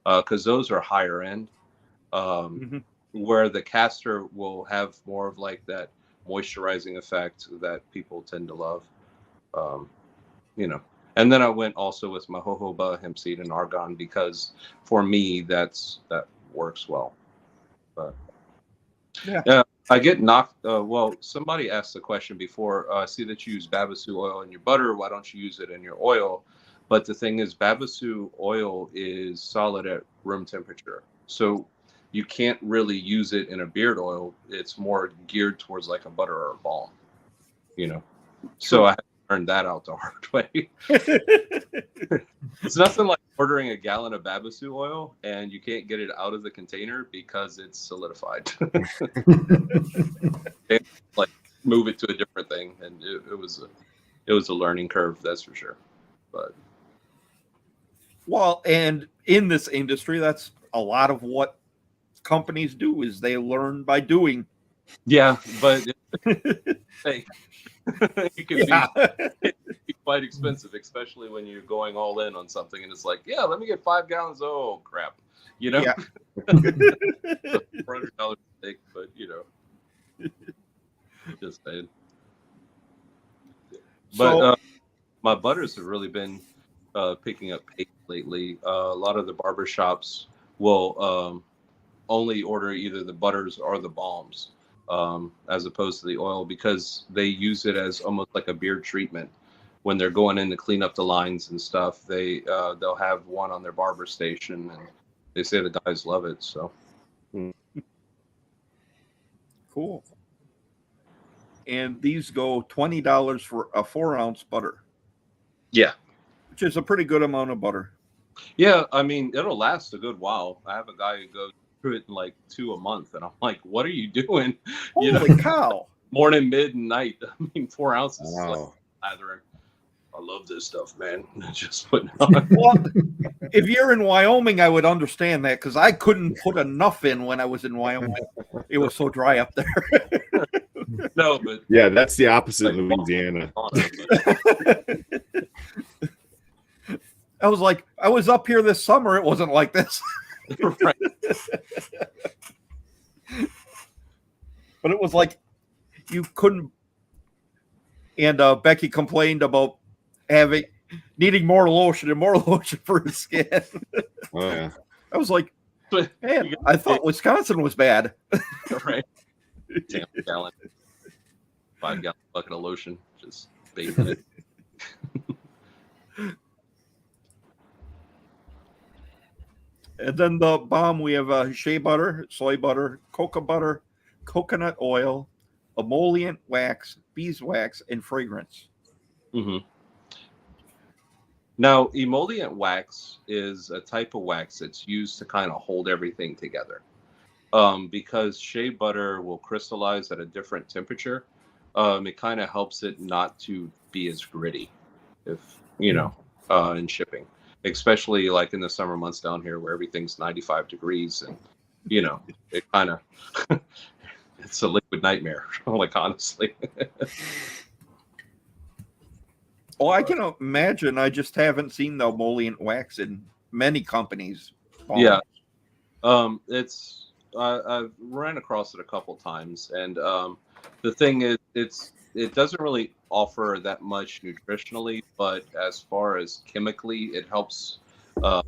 because those are higher end, where the Castor will have more of like that moisturizing effect that people tend to love, And then I went also with my jojoba, hemp seed, and argan, because for me that works well. But yeah, I get knocked. Well, somebody asked the question before. I see that you use babasu oil in your butter. Why don't you use it in your oil? But the thing is, babasu oil is solid at room temperature, so you can't really use it in a beard oil. It's more geared towards like a butter or a balm, So I had to learn that out the hard way. It's nothing like ordering a gallon of babasu oil and you can't get it out of the container because it's solidified. And, like, move it to a different thing, and it was a learning curve, that's for sure. But well, and in this industry, that's a lot of what companies do, is they learn by doing. Yeah, but hey, it can be quite expensive, especially when you're going all in on something and it's like, yeah, let me get 5 gallons. Oh crap, Yeah. $400 mistake, but just saying. But So, my butters have really been picking up pace lately. A lot of the barber shops will only order either the butters or the balms, as opposed to the oil, because they use it as almost like a beard treatment. When they're going in to clean up the lines and stuff, they'll have one on their barber station, and they say the guys love it. So Cool. And these go $20 for a 4-ounce butter. yeah. Which is a pretty good amount of butter. Yeah, I mean, it'll last a good while. I have a guy who goes through it in like 2 a month, and I'm like, what are you doing? Holy cow. Morning, mid, and night. I mean, 4 ounces is like Wow. lathering. I love this stuff, man. Just putting it on. Well, if you're in Wyoming, I would understand that, because I couldn't put enough in when I was in Wyoming. It was so dry up there. No, but Yeah, that's the opposite in like, Louisiana. I was like, I was up here this summer. It wasn't like this. right. But it was like you couldn't. And Becky complained about needing more lotion and more lotion for his skin. Oh yeah. I was like, But man, I thought Wisconsin was bad. right. Damn gallon. 5-gallon bucket of lotion. Just bathing it. And then the balm, we have shea butter, soy butter, cocoa butter, coconut oil, emollient wax, beeswax, and fragrance. Mm-hmm. Now, emollient wax is a type of wax that's used to kind of hold everything together. Because shea butter will crystallize at a different temperature, it kind of helps it not to be as gritty, if in shipping, especially like in the summer months down here where everything's 95 degrees, and it kind of it's a liquid nightmare. Like, honestly. Oh, I can imagine. I just haven't seen the emollient wax in many companies. Yeah. I've ran across it a couple times, and the thing is, it doesn't really offer that much nutritionally, but as far as chemically, it helps the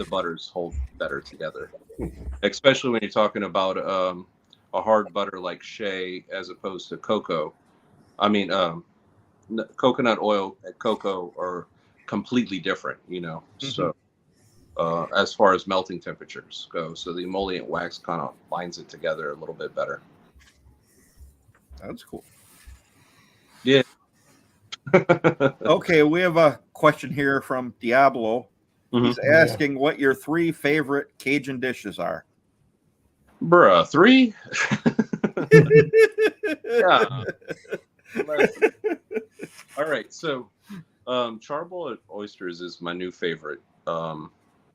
butters hold better together, especially when you're talking about a hard butter like shea as opposed to cocoa. I mean, coconut oil and cocoa are completely different, Mm-hmm. So as far as melting temperatures go, so the emollient wax kind of binds it together a little bit better. That's cool. Yeah. Okay, we have a question here from Diablo. He's Mhm. asking what your 3 favorite Cajun dishes are. Bruh, 3? Yeah. All right, so charboiled oysters is my new favorite,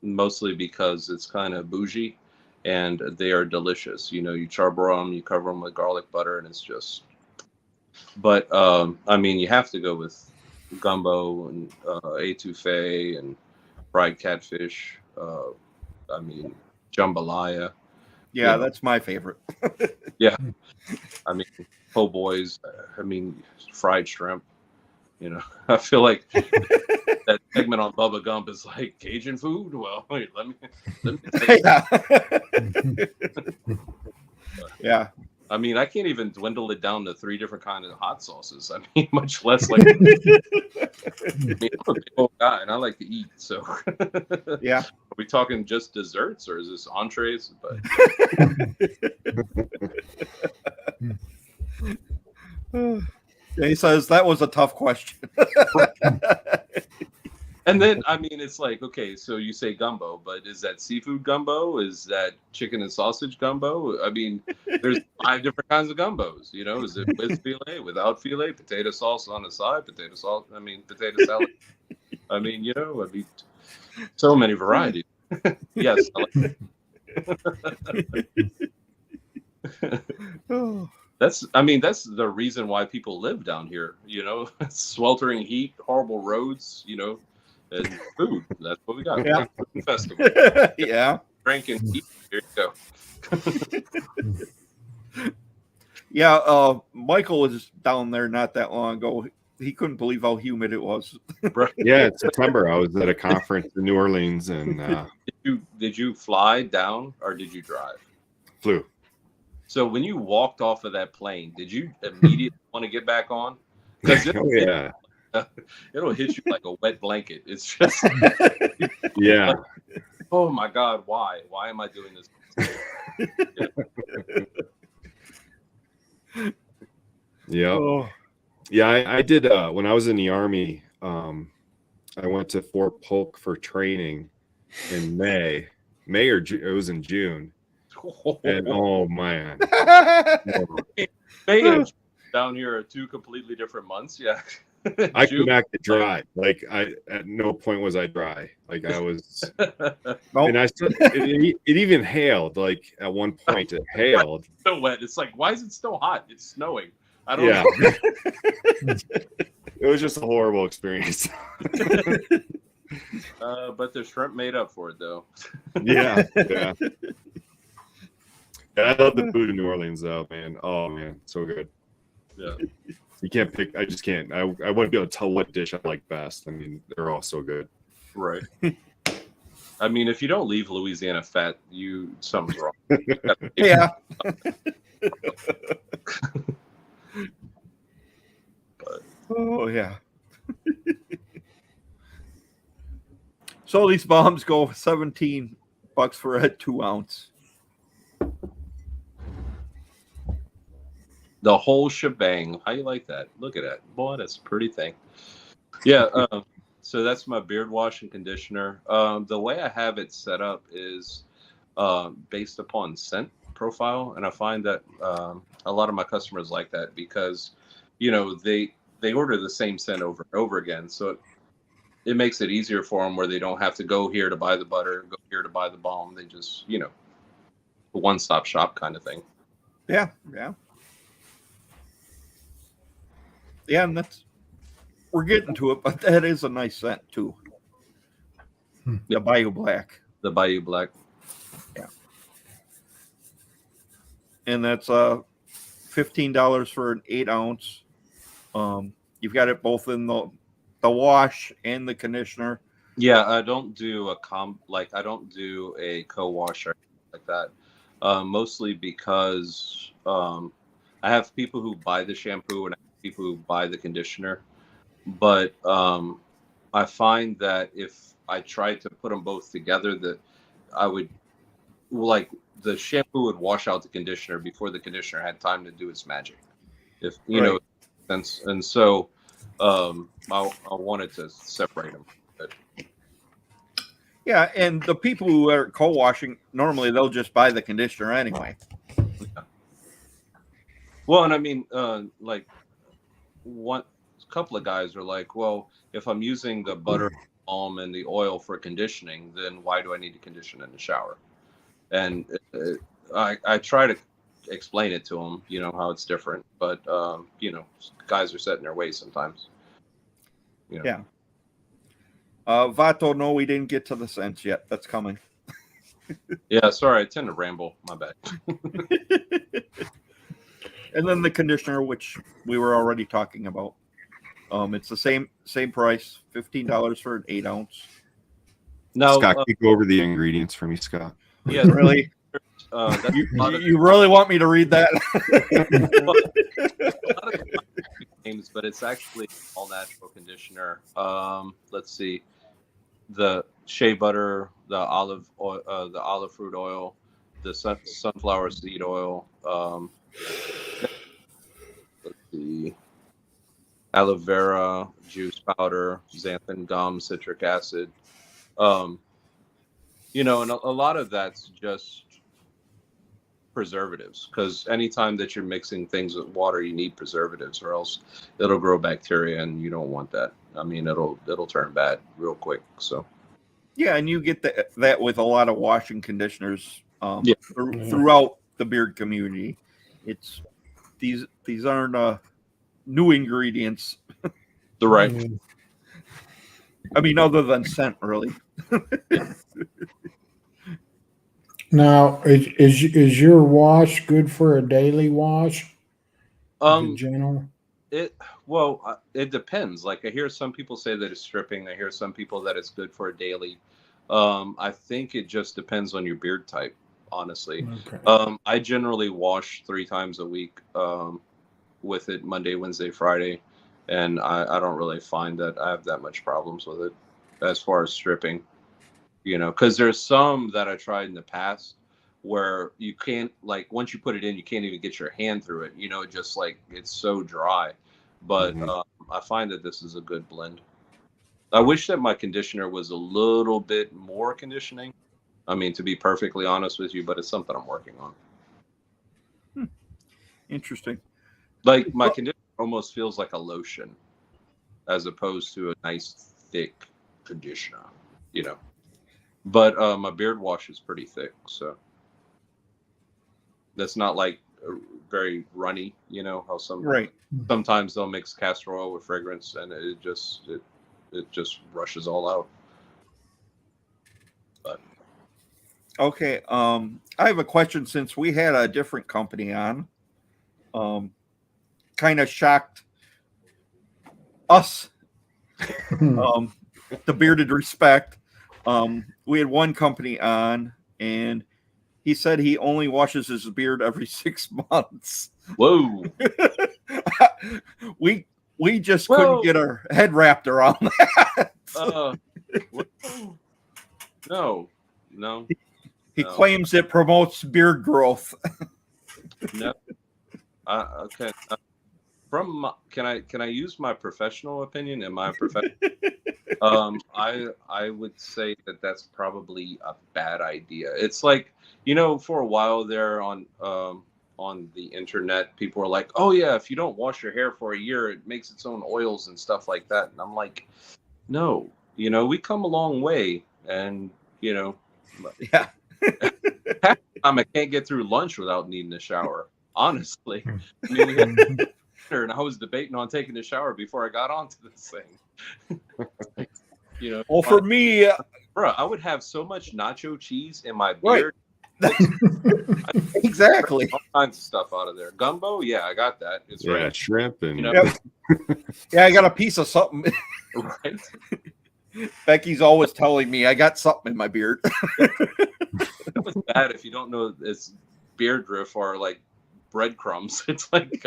mostly because it's kind of bougie and they are delicious. You charboil them, you cover them with garlic butter, and it's just. But I mean, you have to go with gumbo and etouffee and fried catfish. I mean, jambalaya. Yeah, that's my favorite. Yeah, I mean, po' boys. I mean, fried shrimp. I feel like that segment on Bubba Gump is like Cajun food. Well, wait, let me take it. Yeah. Yeah. I mean, I can't even dwindle it down to 3 different kinds of hot sauces. I mean, much less like. I mean, I'm a big old guy and I like to eat. So, Yeah. are we talking just desserts or is this entrees? But He says that was a tough question. and then, I mean, it's like, okay, so you say gumbo, but is that seafood gumbo? Is that chicken and sausage gumbo? I mean, there's 5 different kinds of gumbos. Is it with filet, without filet, potato sauce on the side, potato salad? I mean, so many varieties. Yes. That's the reason why people live down here, sweltering heat, horrible roads, and food. That's what we got. Yeah. Food festival. Yeah. Drink and eat. Here you go. Yeah. Michael was down there not that long ago. he couldn't believe how humid it was. Yeah, it's September. I was at a conference in New Orleans and Did you fly down or did you drive? flew. So when you walked off of that plane, did you immediately want to get back on? Because Oh yeah, it'll hit you like a wet blanket. It's just, yeah. oh my God, why? Why am I doing this? Yeah. Oh, Yeah, I did when I was in the Army, I went to Fort Polk for training in May or it was in June. And oh man. May and down here are 2 completely different months. Yeah. I could not get dry. Like I at no point was I dry. Like I was and I still it even hailed, like at one point it hailed. So wet. It's like, why is it still hot? It's snowing. I don't Yeah. know. It was just a horrible experience. But the shrimp made up for it though. Yeah. Yeah. I love the food in New Orleans though, man. Oh man, so good. Yeah. You can't pick. I just can't. I wouldn't be able to tell what dish I like best. I mean, they're all so good. Right. I mean, if you don't leave Louisiana fat, something's wrong. yeah. Oh yeah. So these bombs go $17 for a 2-ounce. The whole shebang. How you like that? Look at that. Boy, that's a pretty thing. Yeah. So that's my beard wash and conditioner. The way I have it set up is based upon scent profile. And I find that a lot of my customers like that because, they order the same scent over and over again. So it makes it easier for them where they don't have to go here to buy the butter, go here to buy the balm. They just, a one-stop shop kind of thing. Yeah. Yeah. Yeah, and we're getting to it, but that is a nice scent too. The Bayou Black. The Bayou Black. Yeah. And that's $15 for an 8-ounce. You've got it both in the wash and the conditioner. Yeah, I don't do I don't do a co-wash or anything like that. Mostly because I have people who buy the shampoo and I have people who buy the conditioner. But I find that if I tried to put them both together, that I would the shampoo would wash out the conditioner before the conditioner had time to do its magic. If you know, and so I wanted to separate them. But, yeah, and the people who are co-washing normally they'll just buy the conditioner anyway. yeah. Well, and I mean, one couple of guys are like, well, if I'm using the butter, balm, and the oil for conditioning, then why do I need to condition in the shower? And I try to explain it to them, how it's different, but guys are set in their ways sometimes. Yeah. Vato, no, we didn't get to the scents yet. That's coming. Yeah, sorry, I tend to ramble. My bad. And then the conditioner, which we were already talking about. It's the same price, $15 for an 8-ounce. No, Scott, can you go over the ingredients for me, Scott? yeah, Really? You really want me to read that? a lot of names, but it's actually all natural conditioner. Let's see, the shea butter, the olive oil, the olive fruit oil, the sunflower seed oil. Let's see, aloe vera juice powder, xanthan gum, citric acid. And a lot of that's just preservatives, because anytime that you're mixing things with water, you need preservatives, or else it'll grow bacteria, and you don't want that. I mean, it'll turn bad real quick. So Yeah, and you get that with a lot of washing conditioners Yeah. throughout the beard community. It's these aren't new ingredients. the right. I mean, other than scent, really. Now, is your wash good for a daily wash? Um, General? It depends. Like I hear some people say that it's stripping. I hear some people that it's good for a daily. I think it just depends on your beard type, honestly. Okay. I generally wash 3 times a week with it Monday, Wednesday, Friday, and I don't really find that I have that much problems with it as far as stripping. Because there's some that I tried in the past where you can't, like, once you put it in, you can't even get your hand through it. Just like it's so dry. But I find that this is a good blend. I wish that my conditioner was a little bit more conditioning. I mean, to be perfectly honest with you, but it's something I'm working on. Interesting. Like my conditioner almost feels like a lotion as opposed to a nice thick conditioner, But my beard wash is pretty thick, so that's not like very runny. How sometimes they'll mix castor oil with fragrance, and it just rushes all out. But Okay. I have a question since we had a different company on. Kind of shocked us. The Bearded Respect. We had one company on, and he said he only washes his beard every 6 months. Whoa. We just couldn't get our head wrapped around that. No. He claims it promotes beard growth. No. Okay. Can I use my professional opinion? In my profession, I would say that that's probably a bad idea. It's like, for a while there on the internet, people were like, "Oh yeah, if you don't wash your hair for a year, it makes its own oils and stuff like that." And I'm like, no, we come a long way, and Yeah. half the time I can't get through lunch without needing a shower. Honestly, I mean, we had dinner and I was debating on taking a shower before I got onto this thing. Well, for me, bro, I would have so much nacho cheese in my beard. Exactly. All kinds of stuff out of there. Gumbo, yeah, I got that. It's right. Shrimp and Yeah, I got a piece of something. Right. Becky's always telling me I got something in my beard. That was bad if you don't know it's beard drift or like breadcrumbs. It's like,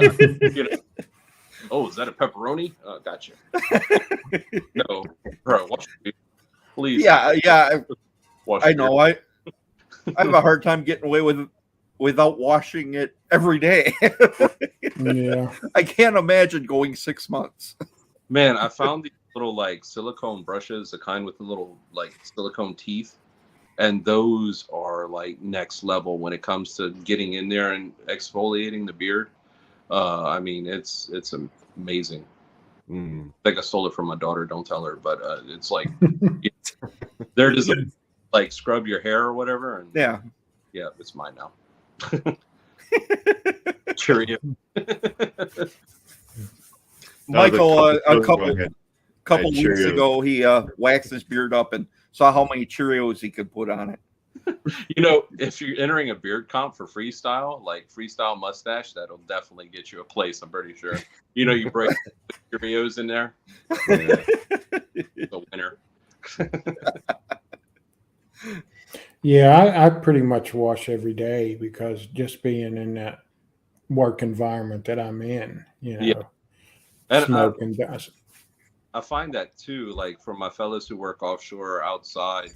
oh, is that a pepperoni? Gotcha. No, bro, wash your beard, please. Yeah. Wash I your know. beard. I have a hard time getting away without washing it every day. Yeah. I can't imagine going 6 months. Man, I found these little like silicone brushes, the kind with the little like silicone teeth, and those are like next level when it comes to getting in there and exfoliating the beard. I mean, it's amazing. I think I stole it from my daughter. Don't tell her, but it's like they're just like scrub your hair or whatever. And Yeah, it's mine now. Cheerio. Michael, a Go couple ahead. weeks ago, he waxed his beard up and saw how many Cheerios he could put on it. If you're entering a beard comp for freestyle, like freestyle mustache, that'll definitely get you a place. I'm pretty sure. You break Cheerios in there. The winner. Yeah, I pretty much wash every day because just being in that work environment that I'm in, And smoke and dust. I find that too, like for my fellows who work offshore or outside,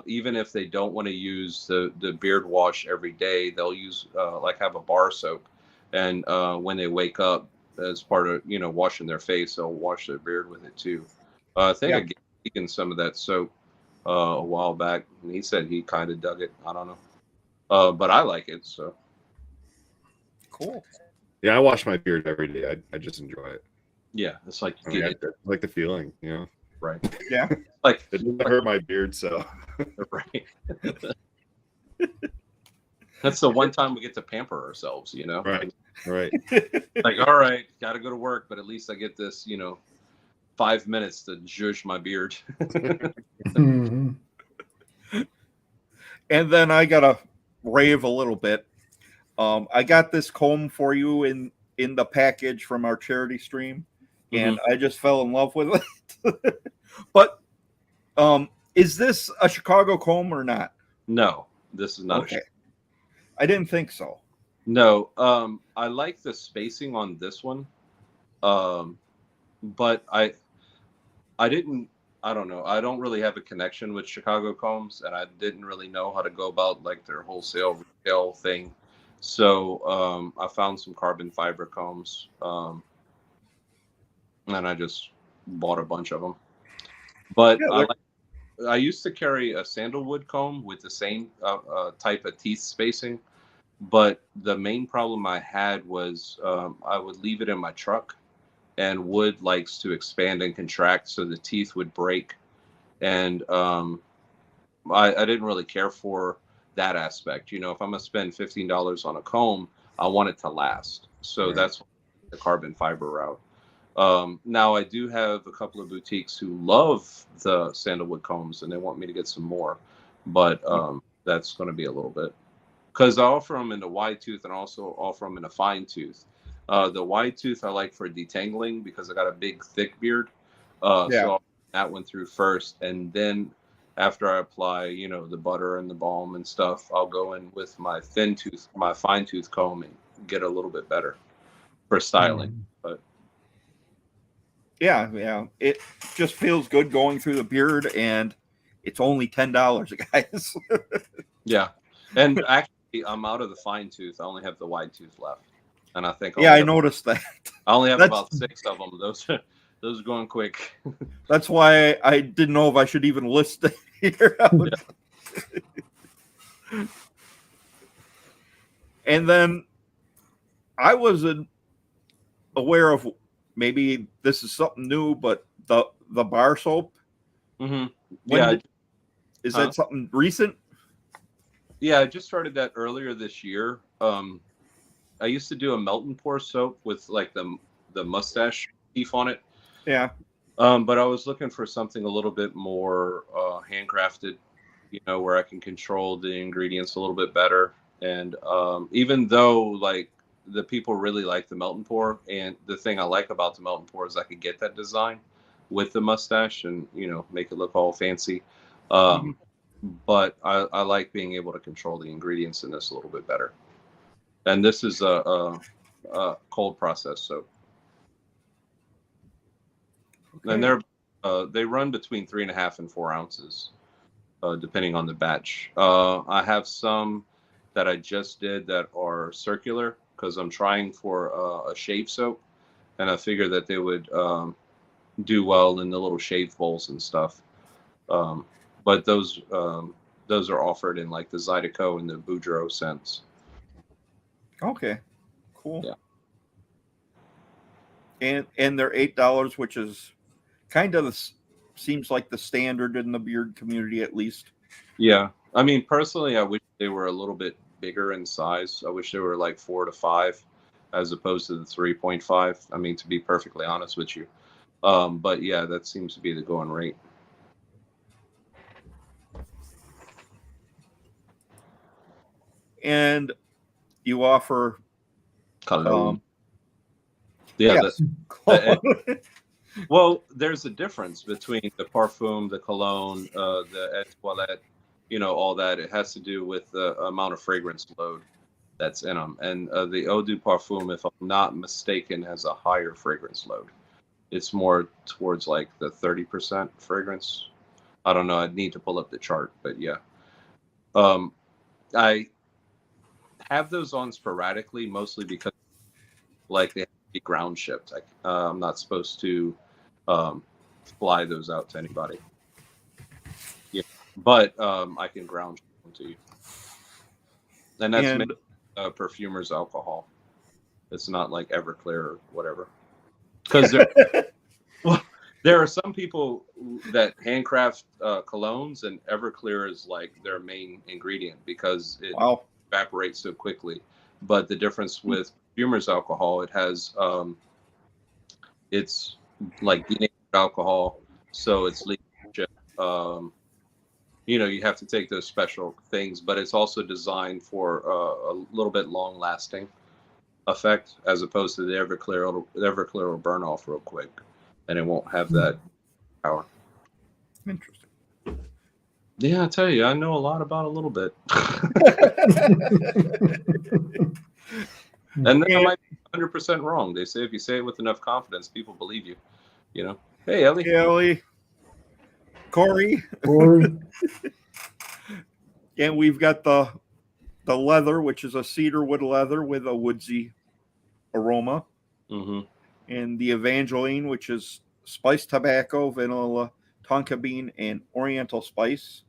even if they don't want to use the beard wash every day, they'll use like have a bar soap, and when they wake up as part of washing their face, they'll wash their beard with it too. I think I gave Deacon some of that soap a while back, and he said he kind of dug it. I don't know, but I like it. So Cool. Yeah, I wash my beard every day. I just enjoy it. yeah, it's like I like the feeling, right. Yeah. Like it doesn't hurt my beard, so right. That's the one time we get to pamper ourselves, Right. Like, all right, got to go to work, but at least I get this, 5 minutes to zhuzh my beard. Mhm. And then I gotta rave a little bit. I got this comb for you in in the package from our charity stream, and I just fell in love with it. But is this a Chicago comb or not? No, this is not. Okay, I didn't think so. No, I like the spacing on this one, but I didn't. I don't know. I don't really have a connection with Chicago combs, and I didn't really know how to go about like their wholesale retail thing. So I found some carbon fiber combs, and I just bought a bunch of them. But Yeah, I used to carry a sandalwood comb with the same type of teeth spacing, but the main problem I had was I would leave it in my truck, and wood likes to expand and contract, so the teeth would break, and I didn't really care for that aspect. You know, if I'm gonna spend $15 on a comb, I want it to last. So Right. that's the carbon fiber route. Now I do have a couple of boutiques who love the sandalwood combs and they want me to get some more, but that's going to be a little bit, because I offer them in the wide tooth and also offer them in a fine tooth. The wide tooth I like for detangling because I got a big thick beard. Yeah. So I'll put that one through first, and then after I apply, you know, the butter and the balm and stuff, I'll go in with my thin tooth, my fine tooth comb, and get a little bit better for styling. But yeah, it just feels good going through the beard, and it's only $10, guys. yeah, and actually, I'm out of the fine tooth. I only have the wide tooth left, and I think Yeah, I noticed that. I only have That's- about 6 of them. Those are going quick. That's why I didn't know if I should even list it here. And then I wasn't aware of, maybe this is something new, but the bar soap. Mm-hmm. When is that something recent? Yeah, I just started that earlier this year. I used to do a melt and pour soap with like the mustache leaf on it. Yeah. But I was looking for something a little bit more handcrafted, you know, where I can control the ingredients a little bit better. And even though like the people really like the melt and pour, and the thing I like about the melt and pour is I could get that design with the mustache and, you know, make it look all fancy. But I like being able to control the ingredients in this a little bit better. And this is a cold process soap. Okay. And they run between 3.5 and 4 ounces, depending on the batch. I have some that I just did that are circular because I'm trying for a shave soap, and I figure that they would do well in the little shave bowls and stuff. But those are offered in like the Zydeco and the Boudreaux scents. Okay, cool. Yeah. And they're $8, which is kind of seems like the standard in the beard community, at least. Yeah, I mean, personally, I wish they were a little bit bigger in size. I wish they were like 4 to 5, as opposed to the 3.5. I mean, to be perfectly honest with you. But yeah, that seems to be the going rate. And you offer Cologne. Well, there's a difference between the parfum, the cologne, the eau de toilette, you know, all that. It has to do with the amount of fragrance load that's in them. And the eau de parfum, if I'm not mistaken, has a higher fragrance load. It's more towards like the 30% fragrance. I don't know. I'd need to pull up the chart, but yeah. I have those on sporadically, mostly because like they have to be ground shipped. I'm not supposed to fly those out to anybody. Yeah, but I can ground ship them to you, and that's made, perfumer's alcohol. It's not like Everclear or whatever. Because there are some people that handcraft colognes, and Everclear is like their main ingredient because it evaporates so quickly. But the difference with perfumer's alcohol, it has it's like denatured alcohol, so it's legal. You know, you have to take those special things, but it's also designed for a little bit long lasting. effect, as opposed to the Everclear will burn off real quick, and it won't have that power. Interesting. Yeah, I tell you, I know a lot about a little bit. And then I might be 100% wrong. They say if you say it with enough confidence, people believe you. You know, hey Ellie, Ellie, Corey, Corey. and we've got the leather, which is a cedar wood leather with a woodsy aroma, and the Evangeline, which is spiced tobacco, vanilla, tonka bean, and oriental spice,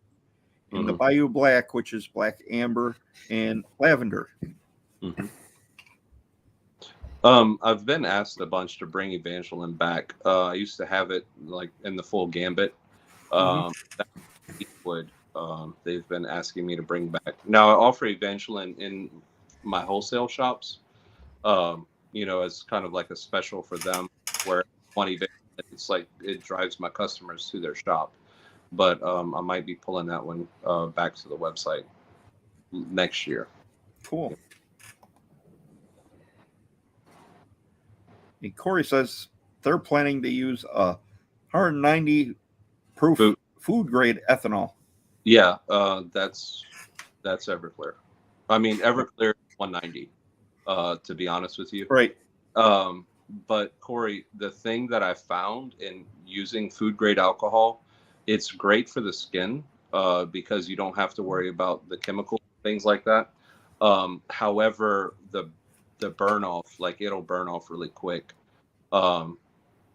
and the Bayou Black, which is black amber and lavender. I've been asked a bunch to bring Evangeline back. I used to have it like in the full gambit. Wood. They've been asking me to bring back. Now I offer Evangeline in my wholesale shops. You know, as kind of like a special for them, where it's like it drives my customers to their shop. But I might be pulling that one back to the website next year. Cool. And Corey says they're planning to use 190 proof food grade ethanol. Yeah, that's Everclear. I mean, Everclear 190. To be honest with you, Right. But Corey, the thing that I found in using food grade alcohol, it's great for the skin because you don't have to worry about the chemical things like that. However, the burn off, like it'll burn off really quick. And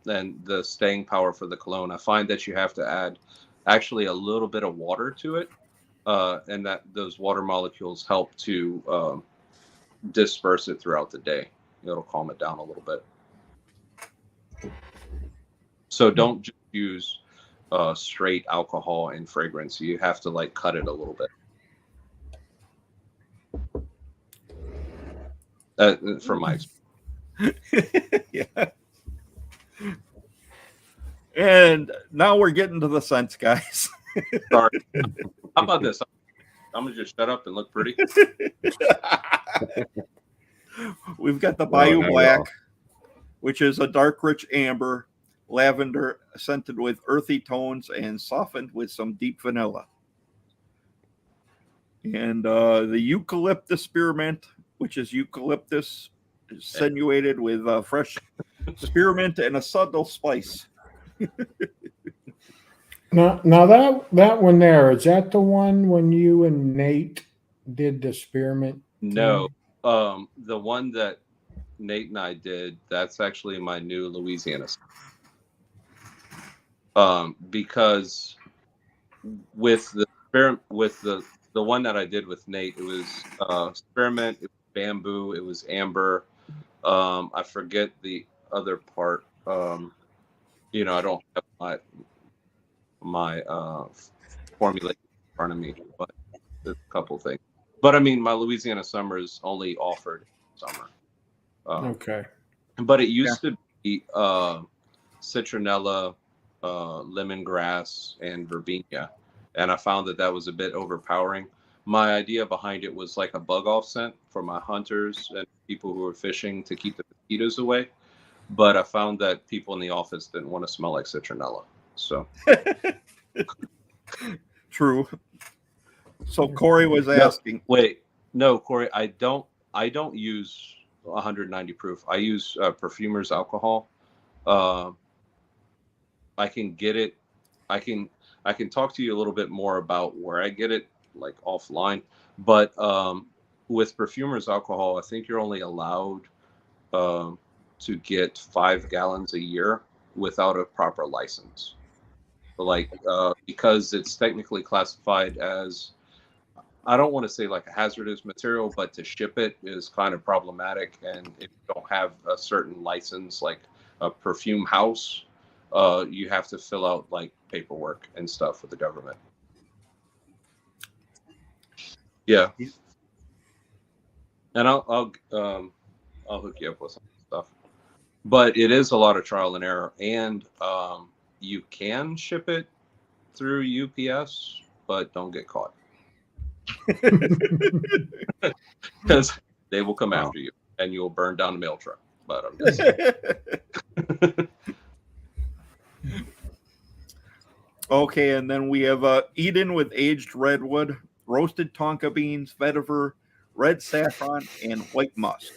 the staying power for the cologne, I find that you have to add actually a little bit of water to it, and that those water molecules help to disperse it throughout the day. It'll calm it down a little bit. So don't just use straight alcohol and fragrance. You have to like cut it a little bit. From my experience. Yeah. And now we're getting to the scents, guys. Sorry. How about this? I'm gonna just shut up and look pretty. We've got the Bayou Black, which is a dark, rich amber, lavender, scented with earthy tones and softened with some deep vanilla. And the Eucalyptus spearmint, which is eucalyptus attenuated with fresh spearmint and a subtle spice. Now that one there, is that the one when you and Nate did the spearmint? No, the one that Nate and I did, that's actually my new Louisiana. Because with the one that I did with Nate, it was spearmint, it was bamboo, it was amber. I forget the other part. You know, I don't have my formula in front of me, but there's a couple things. But I mean, my Louisiana summer is only offered summer. Okay. But it used to be citronella, lemongrass, and verbena, and I found that was a bit overpowering. My idea behind it was like a bug off scent for my hunters and people who are fishing to keep the mosquitoes away. But I found that people in the office didn't want to smell like citronella. So True. So Corey was asking. No, Corey, I don't use 190 proof. I use Perfumer's alcohol. I can get it. I can talk to you a little bit more about where I get it, like offline. But with Perfumer's alcohol, I think you're only allowed to get 5 gallons a year without a proper license. Like because it's technically classified as, I don't want to say like a hazardous material, but to ship it is kind of problematic. And if you don't have a certain license, like a perfume house, you have to fill out like paperwork and stuff with the government. Yeah. And I'll hook you up with some stuff. But it is a lot of trial and error, and you can ship it through UPS, but don't get caught because they will come after you. and you'll burn down the mail truck. But I'm just saying. Okay, and then we have Eden with aged redwood, roasted tonka beans, vetiver, red saffron, and white musk.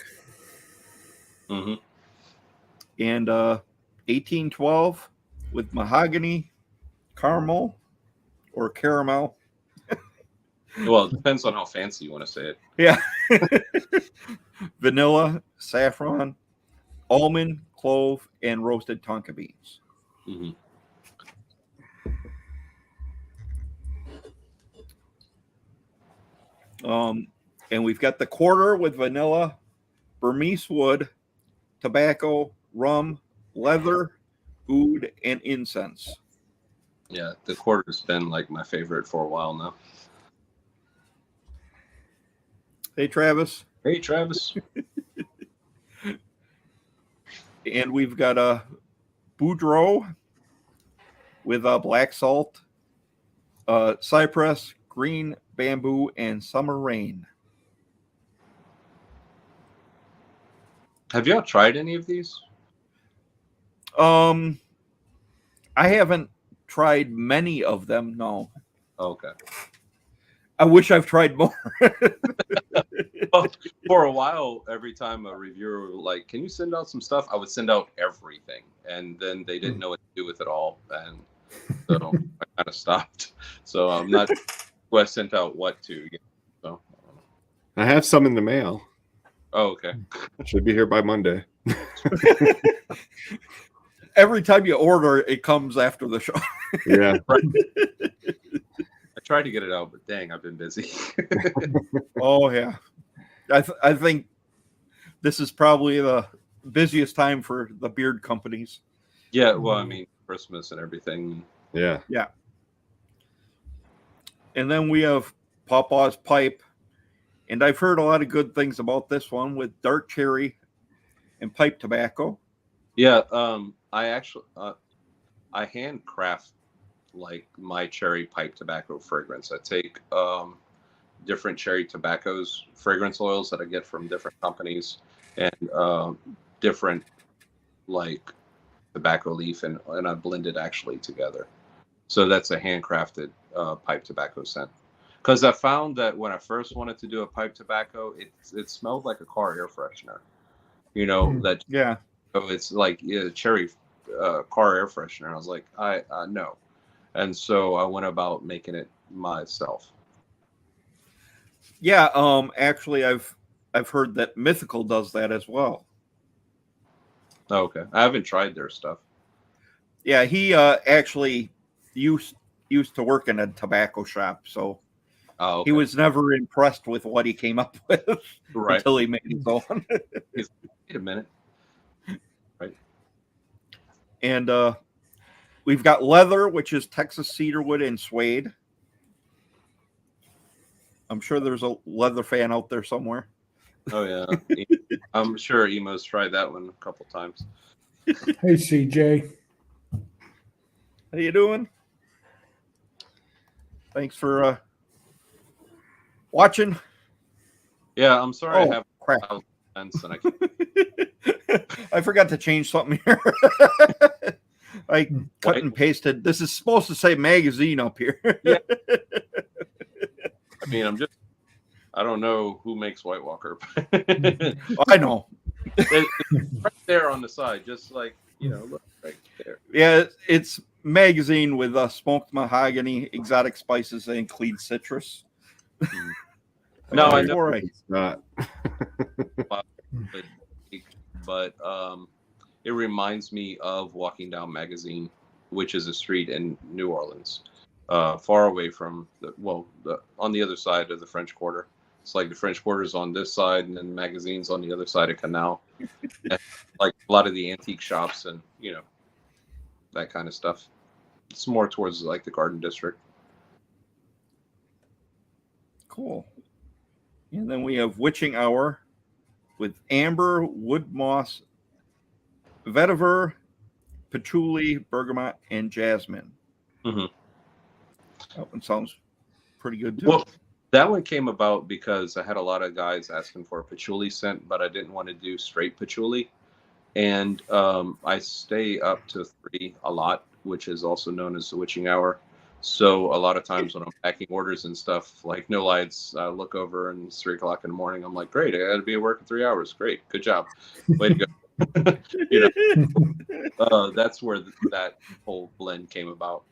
Mhm. And 1812 with mahogany, caramel, or caramel. Well, it depends on how fancy you want to say it. Yeah. Vanilla, saffron, almond, clove, and roasted tonka beans. Mhm. And we've got the quarter with vanilla, Burmese wood, tobacco, rum, leather, oud, and incense. Yeah, the quarter's been like my favorite for a while now. Hey, Travis. Hey, Travis. And we've got a Boudreaux with black salt, cypress, green bamboo, and summer rain. Have y'all tried any of these? I haven't tried many of them. No, Okay. I wish I've tried more. Well, for a while, every time a reviewer was like, "Can you send out some stuff?" I would send out everything, and then they didn't know what to do with it all, and so I kind of stopped. So I'm not sure who I sent out what to. So I have some in the mail. oh, okay. Should be here by Monday. Every time you order, it comes after the show. Yeah. I tried to get it out, but dang, I've been busy. Oh yeah, I think this is probably the busiest time for the beard companies. Yeah, well, I mean, Christmas and everything. Yeah. And then we have Pawpaw's Pipe, and I've heard a lot of good things about this one with dark cherry and pipe tobacco. Yeah, I actually I handcraft like my cherry pipe tobacco fragrance. I take different cherry tobaccos fragrance oils that I get from different companies and different like tobacco leaf and I blend it actually together. So that's a handcrafted pipe tobacco scent. Because I found that when I first wanted to do a pipe tobacco, it smelled like a car air freshener. You know that. Yeah. So it's like cherry car air freshener. I was like, I no. And so I went about making it myself. Yeah, actually I've heard that Mythical does that as well. Oh, okay. I haven't tried their stuff. Yeah, he actually used to work in a tobacco shop, so Oh, okay. he was never impressed with what he came up with Right. until he made his own. Wait a minute. Right. And we've got leather, which is Texas cedarwood and suede. I'm sure there's a leather fan out there somewhere. Oh yeah. I'm sure Emo's tried that one a couple times. Hey, CJ. How you doing? Thanks for watching. Yeah, I'm sorry. I have crap. and I can't. I forgot to change something here. I cut and pasted. This is supposed to say magazine up here. Yeah. I mean, I don't know who makes White Walker. I know. It's right there on the side, just like, look right there. Yeah, it's magazine with smoked mahogany, exotic spices, and clean citrus. No, I know. It's not. But it reminds me of Walking Down Magazine, which is a street in New Orleans, far away from on the other side of the French Quarter. It's like the French Quarter's on this side, and then the magazine's on the other side of Canal. And, like a lot of the antique shops and that kind of stuff. It's more towards like the Garden District. Cool. And then we have Witching Hour with amber, wood moss, vetiver, patchouli, bergamot, and jasmine. Mm-hmm. That one sounds pretty good too. Well, That one came about because I had a lot of guys asking for a patchouli scent, but I didn't want to do straight patchouli. And I stay up to 3 a lot, which is also known as the witching hour. So a lot of times when I'm packing orders and stuff, like no lights, I look over and it's 3 o'clock in the morning. I'm like, great, I got to be at work in 3 hours. Great, good job, way to go. You know, that's where that whole blend came about.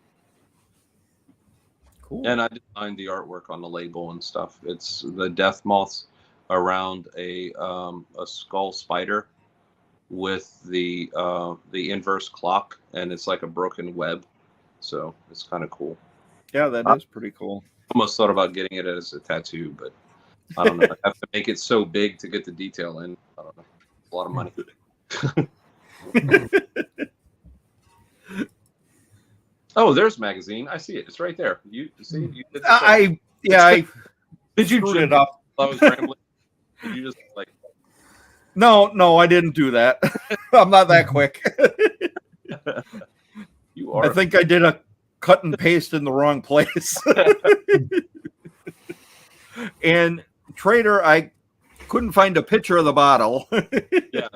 Cool. And I designed the artwork on the label and stuff. It's the death moths around a skull spider with the inverse clock, and it's like a broken web. So it's kind of cool. Yeah, that is pretty cool. Almost thought about getting it as a tattoo, but I don't know. I have to make it so big to get the detail in. I don't know. It's a lot of money. Oh, there's magazine. I see it. It's right there. You see? You did I did you screwed jump it up. while I was rambling? Did you just like? No, I didn't do that. I'm not that quick. You are. I think I did a cut and paste in the wrong place. And Trader, I couldn't find a picture of the bottle. Yeah.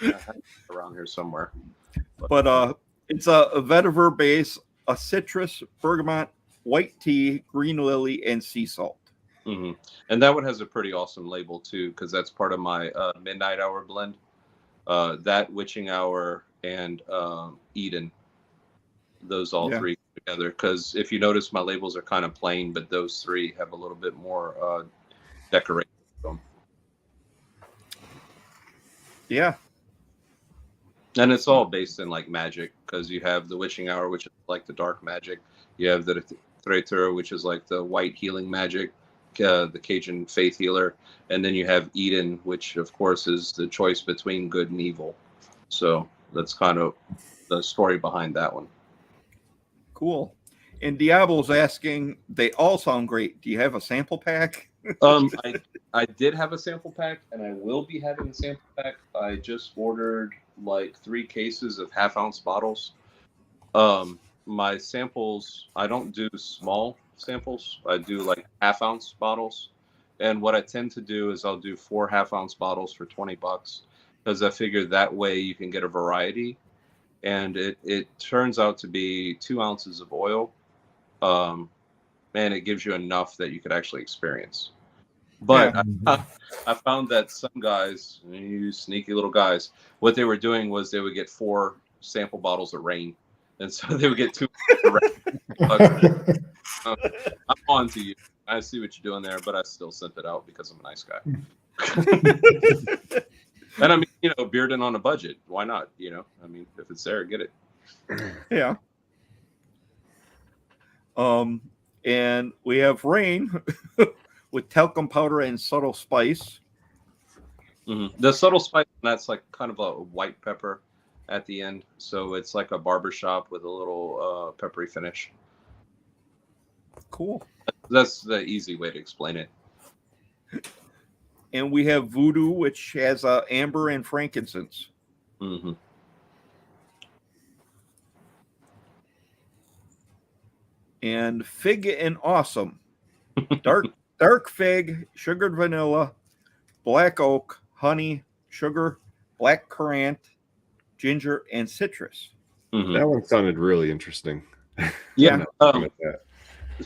I have it around here somewhere. But it's a vetiver base, a citrus, bergamot, white tea, green lily, and sea salt. Mm-hmm. And that one has a pretty awesome label too, because that's part of my midnight hour blend. That witching hour and Eden, those all three together. Because if you notice, my labels are kind of plain, but those three have a little bit more decoration to them. Yeah. And it's all based in like magic, because you have the witching hour, which is like the dark magic. You have the Traitor, which is like the white healing magic, the Cajun faith healer, and then you have Eden, which of course is the choice between good and evil. So that's kind of the story behind that one. Cool. And Diablo's asking, they all sound great. Do you have a sample pack? I did have a sample pack, and I will be having a sample pack. I just ordered like 3 cases of half-ounce bottles. My samples, I don't do small samples. I do like half-ounce bottles. And what I tend to do is I'll do 4 half-ounce bottles for $20, because I figure that way you can get a variety. And it turns out to be 2 ounces of oil. And it gives you enough that you could actually experience. But yeah. I found that some guys, you sneaky little guys, what they were doing was they would get 4 sample bottles of rain. And so they would get 2 rain. I'm on to you. I see what you're doing there, but I still sent it out because I'm a nice guy. And I mean, you know, bearding on a budget. Why not? You know, I mean, if it's there, get it. Yeah. And we have Rain with talcum powder and subtle spice. Mm-hmm. The subtle spice, that's like kind of a white pepper at the end. So it's like a barbershop with a little peppery finish. Cool. That's the easy way to explain it. And we have Voodoo, which has amber and frankincense. Mm-hmm. And Fig and Awesome. Dark fig, sugared vanilla, black oak, honey, sugar, black currant, ginger, and citrus. Mm-hmm. That one sounded really interesting. Yeah.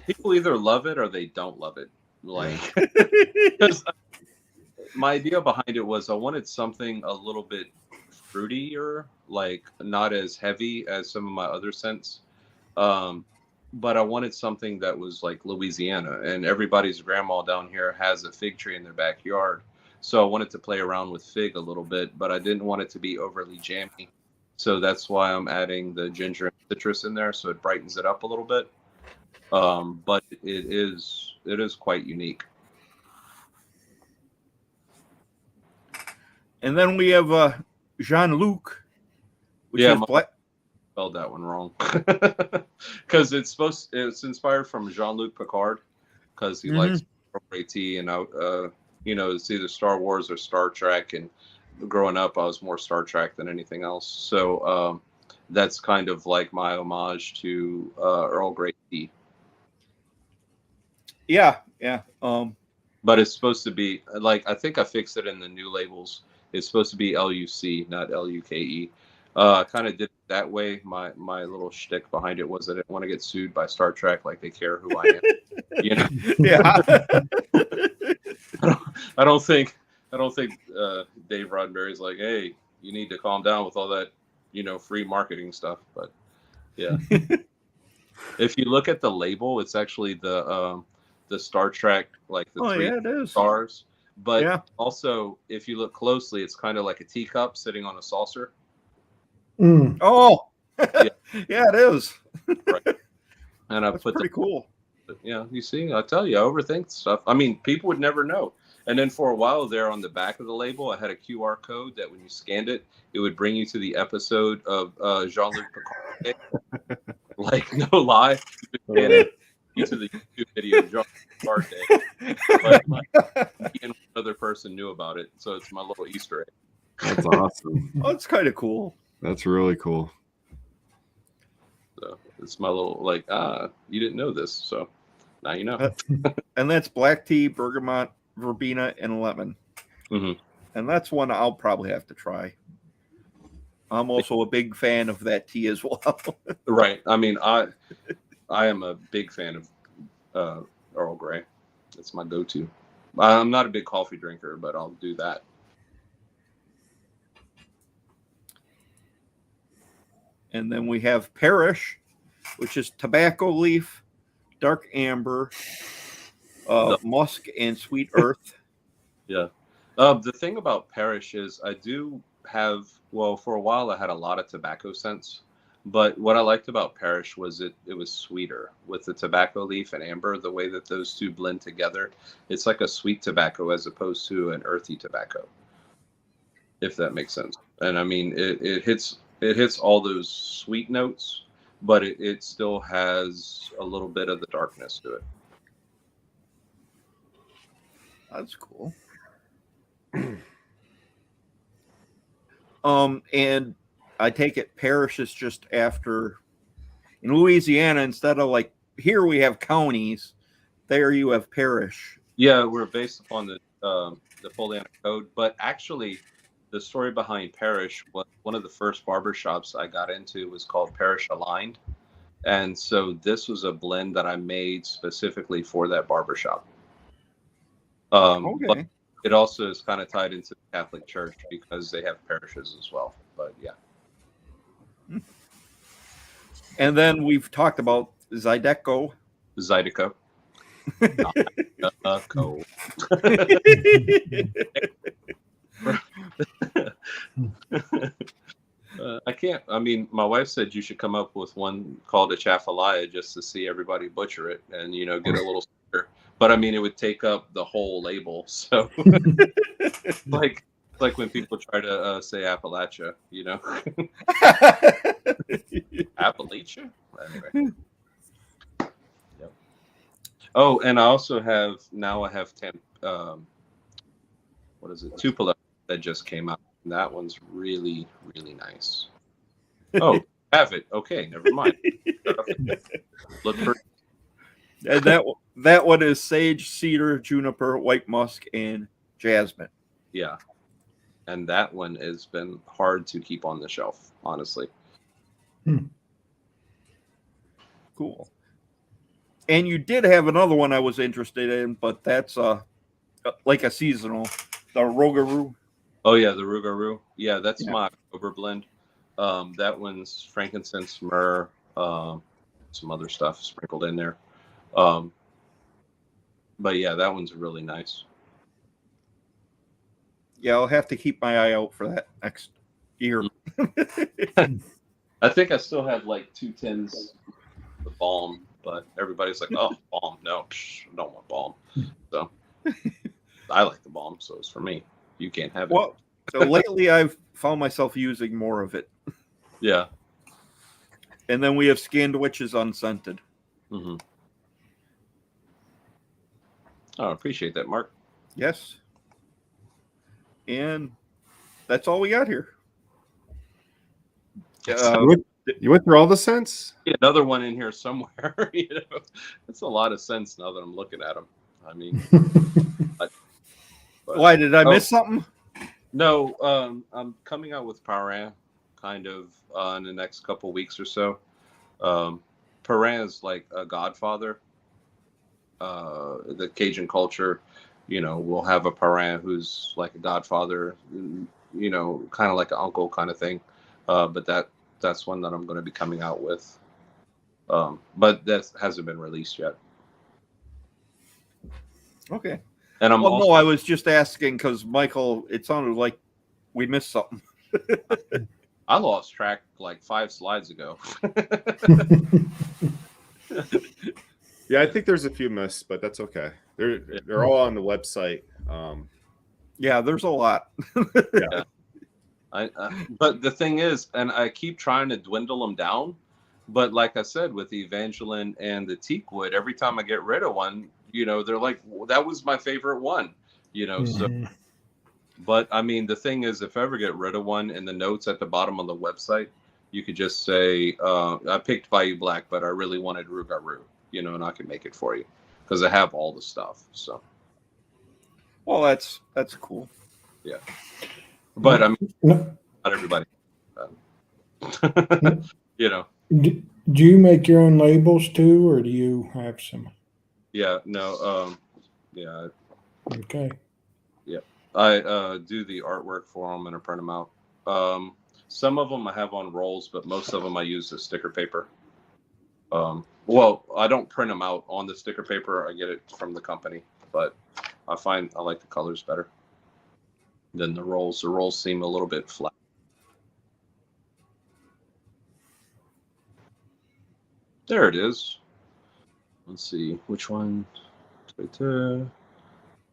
People either love it or they don't love it. Like, my idea behind it was I wanted something a little bit fruitier, like not as heavy as some of my other scents. But I wanted something that was like Louisiana, and everybody's grandma down here has a fig tree in their backyard. So I wanted to play around with fig a little bit, but I didn't want it to be overly jammy. So that's why I'm adding the ginger and citrus in there, so it brightens it up a little bit. But it is quite unique. And then we have Jean-Luc, which is black. Spelled that one wrong because it's inspired from Jean-Luc Picard, because he likes AT, and you know, it's either Star Wars or Star Trek, and growing up I was more Star Trek than anything else, so that's kind of like my homage to Earl Grey tea. Yeah, yeah. But it's supposed to be like, I think I fixed it in the new labels. It's supposed to be LUC, not LUKE. I kind of did it that way. My little shtick behind it was that I didn't want to get sued by Star Trek, like they care who I am. You know, Yeah. I don't think Dave Roddenberry's like, hey, you need to calm down with all that, free marketing stuff. But yeah, if you look at the label, it's actually the Star Trek, like the three Yeah, it is. stars. But Yeah. also, if you look closely, it's kind of like a teacup sitting on a saucer. Mm. Oh, Yeah. yeah, it is. Right. And I That's put pretty cool. Yeah, you see, I tell you, I overthink stuff. I mean, people would never know. And then for a while there on the back of the label, I had a QR code that when you scanned it, it would bring you to the episode of Jean-Luc Picard. Like, no lie. You scan it, you to the YouTube video of Jean-Luc Picard Day. But me and one other person knew about it, so it's my little Easter egg. That's awesome. Oh, it's kind of cool. That's really cool. So it's my little, like, you didn't know this, so now you know. And that's black tea, bergamot, verbena, and lemon. Mm-hmm. And that's one I'll probably have to try. I'm also a big fan of that tea as well. Right. I mean, I am a big fan of Earl Grey. It's my go-to. I'm not a big coffee drinker, but I'll do that. And then we have Parish, which is tobacco leaf, dark amber, musk, and sweet earth. Yeah. The thing about Parish is I do have, well, for a while I had a lot of tobacco scents, but what I liked about Parish was it was sweeter with the tobacco leaf and amber, the way that those two blend together. It's like a sweet tobacco as opposed to an earthy tobacco, if that makes sense. And I mean, it hits all those sweet notes, but it still has a little bit of the darkness to it. That's cool. And I take it Parish is just after in Louisiana, instead of like here we have counties, there you have parish. Yeah, we're based upon the Poliana Code, but actually the story behind Parish was one of the first barbershops I got into was called Parish Aligned. And so this was a blend that I made specifically for that barbershop. Okay. But it also is kind of tied into the Catholic Church because they have parishes as well. But yeah. And then we've talked about Zydeco. Zydeco. Zydeco. I can't. I mean, my wife said you should come up with one called a Chafalaya just to see everybody butcher it and, get a little sticker. But I mean, it would take up the whole label. So, like when people try to say Appalachia, Appalachia. Anyway. Yep. Oh, and I also have what is it? Tupelo that just came out. And that one's really, really nice. Oh, have it. Okay, never mind. Look for. And that one is sage, cedar, juniper, white musk, and jasmine. Yeah, and that one has been hard to keep on the shelf, honestly. Cool. And you did have another one I was interested in, but that's like a seasonal, the Rougarou. Oh yeah, the Rougarou. Yeah, that's my October blend. That one's frankincense, myrrh, some other stuff sprinkled in there. But yeah, that one's really nice. Yeah, I'll have to keep my eye out for that next year. I think I still have like 2 tins of balm, but everybody's like, "Oh, balm? No, I don't want balm." So I like the balm, so it's for me. You can't have it. Well, so lately I've found myself using more of it. Yeah. And then we have Scanned Witches Unscented. Mm-hmm. Oh, I appreciate that, Mark. Yes. And that's all we got here. You went through all the scents? Another one in here somewhere. It's a lot of sense now that I'm looking at them. I mean, but, Why did I miss something? No, I'm coming out with Parrain kind of in the next couple weeks or so. Parrain is like a godfather. The Cajun culture, we'll have a Parrain who's like a godfather, kind of like an uncle kind of thing. But that's one that I'm going to be coming out with. But that hasn't been released yet. Okay. And no, I was just asking because Michael, it sounded like we missed something. I lost track like 5 slides ago. Yeah, I think there's a few missed, but that's okay. They're all on the website. Yeah, there's a lot. Yeah. But the thing is, and I keep trying to dwindle them down, but like I said, with the Evangeline and the Teakwood, every time I get rid of one, they're like, that was my favorite one, so. But I mean, the thing is, if I ever get rid of one, in the notes at the bottom of the website, you could just say, I picked Bayou Black, but I really wanted Rougarou, and I can make it for you because I have all the stuff. So, well, that's cool. Yeah, but I mean, not everybody, Do you make your own labels too, or do you have some? Yeah, no, yeah. Okay. Yeah, I do the artwork for them and I print them out. Some of them I have on rolls, but most of them I use as sticker paper. Well, I don't print them out on the sticker paper. I get it from the company, but I find I like the colors better than the rolls. The rolls seem a little bit flat. There it is. Let's see which one. Right there.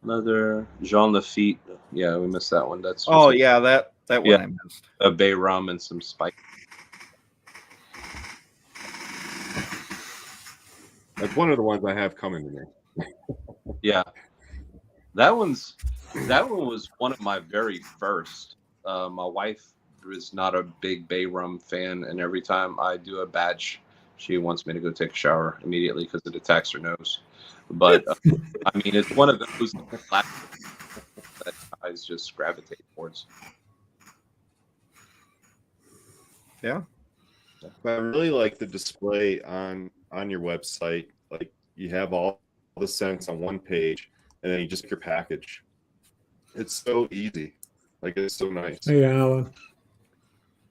Another Jean Lafitte. Yeah, we missed that one. That's that one I missed. A bay rum and some spice. That's one of the ones I have coming to me. Yeah, that one was one of my very first. My wife is not a big bay rum fan, and every time I do a batch, she wants me to go take a shower immediately because it attacks her nose. But I mean, it's one of those that guys just gravitate towards. Yeah. But I really like the display on your website. Like you have all the scents on one page, and then you just pick your package. It's so easy. Like it's so nice. Hey, Alan.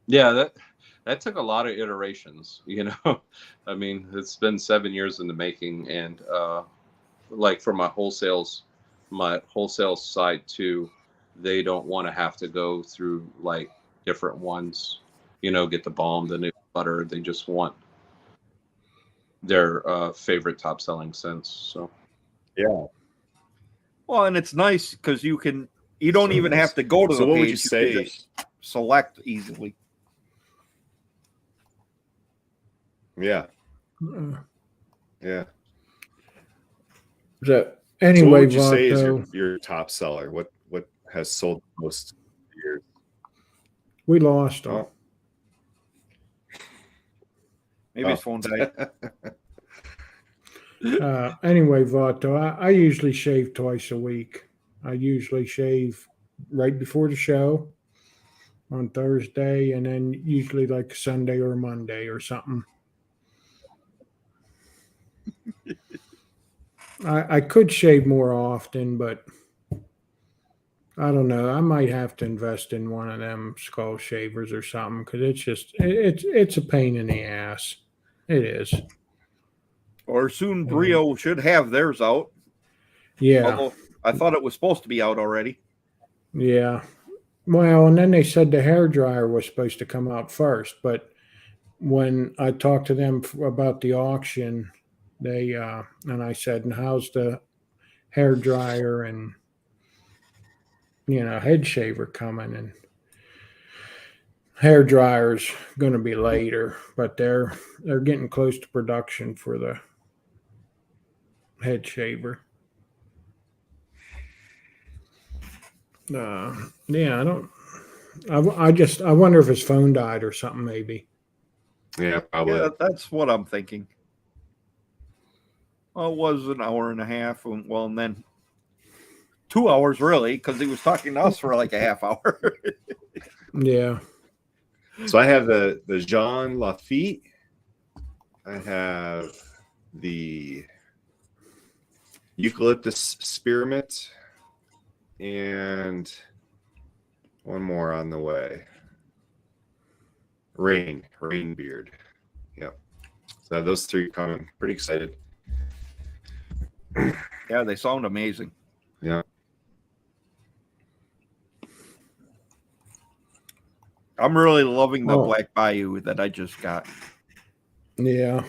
Yeah, that took a lot of iterations. I mean, it's been 7 years in the making, and like for my wholesale side too, they don't want to have to go through like different ones. Get the balm, the new butter. They just want their favorite top selling scents. So yeah. Well, and it's nice because you don't even have to go to the what page. Would you say? Can just select easily. Yeah. Yeah. So So anyway, what would you say is Vato, your top seller? What has sold the most years? we lost him. Oh. Maybe his phone died. Anyway, Vato, I usually shave twice a week. I usually shave right before the show on Thursday, and then usually like Sunday or Monday or something. I could shave more often, but I don't know. I might have to invest in one of them skull shavers or something because it's a pain in the ass. It is. Or soon Brio should have theirs out. Yeah. Although I thought it was supposed to be out already. Yeah. Well, and then they said the hair dryer was supposed to come out first, but when I talked to them about the auction, they and I said, "And how's the hair dryer and head shaver coming?" And hair dryer's going to be later, but they're getting close to production for the head shaver. Yeah, I wonder if his phone died or something, maybe. Yeah, probably. Yeah, that's what I'm thinking. Well, it was an hour and a half. And then 2 hours, really, because he was talking to us for like a half hour. Yeah. So I have the Jean Lafitte. I have the Eucalyptus Spearmint, and one more on the way. Rain Beard. Yep. So those three coming. Pretty excited. Yeah, they sound amazing. Yeah. I'm really loving the Oh. Black Bayou that I just got. Yeah.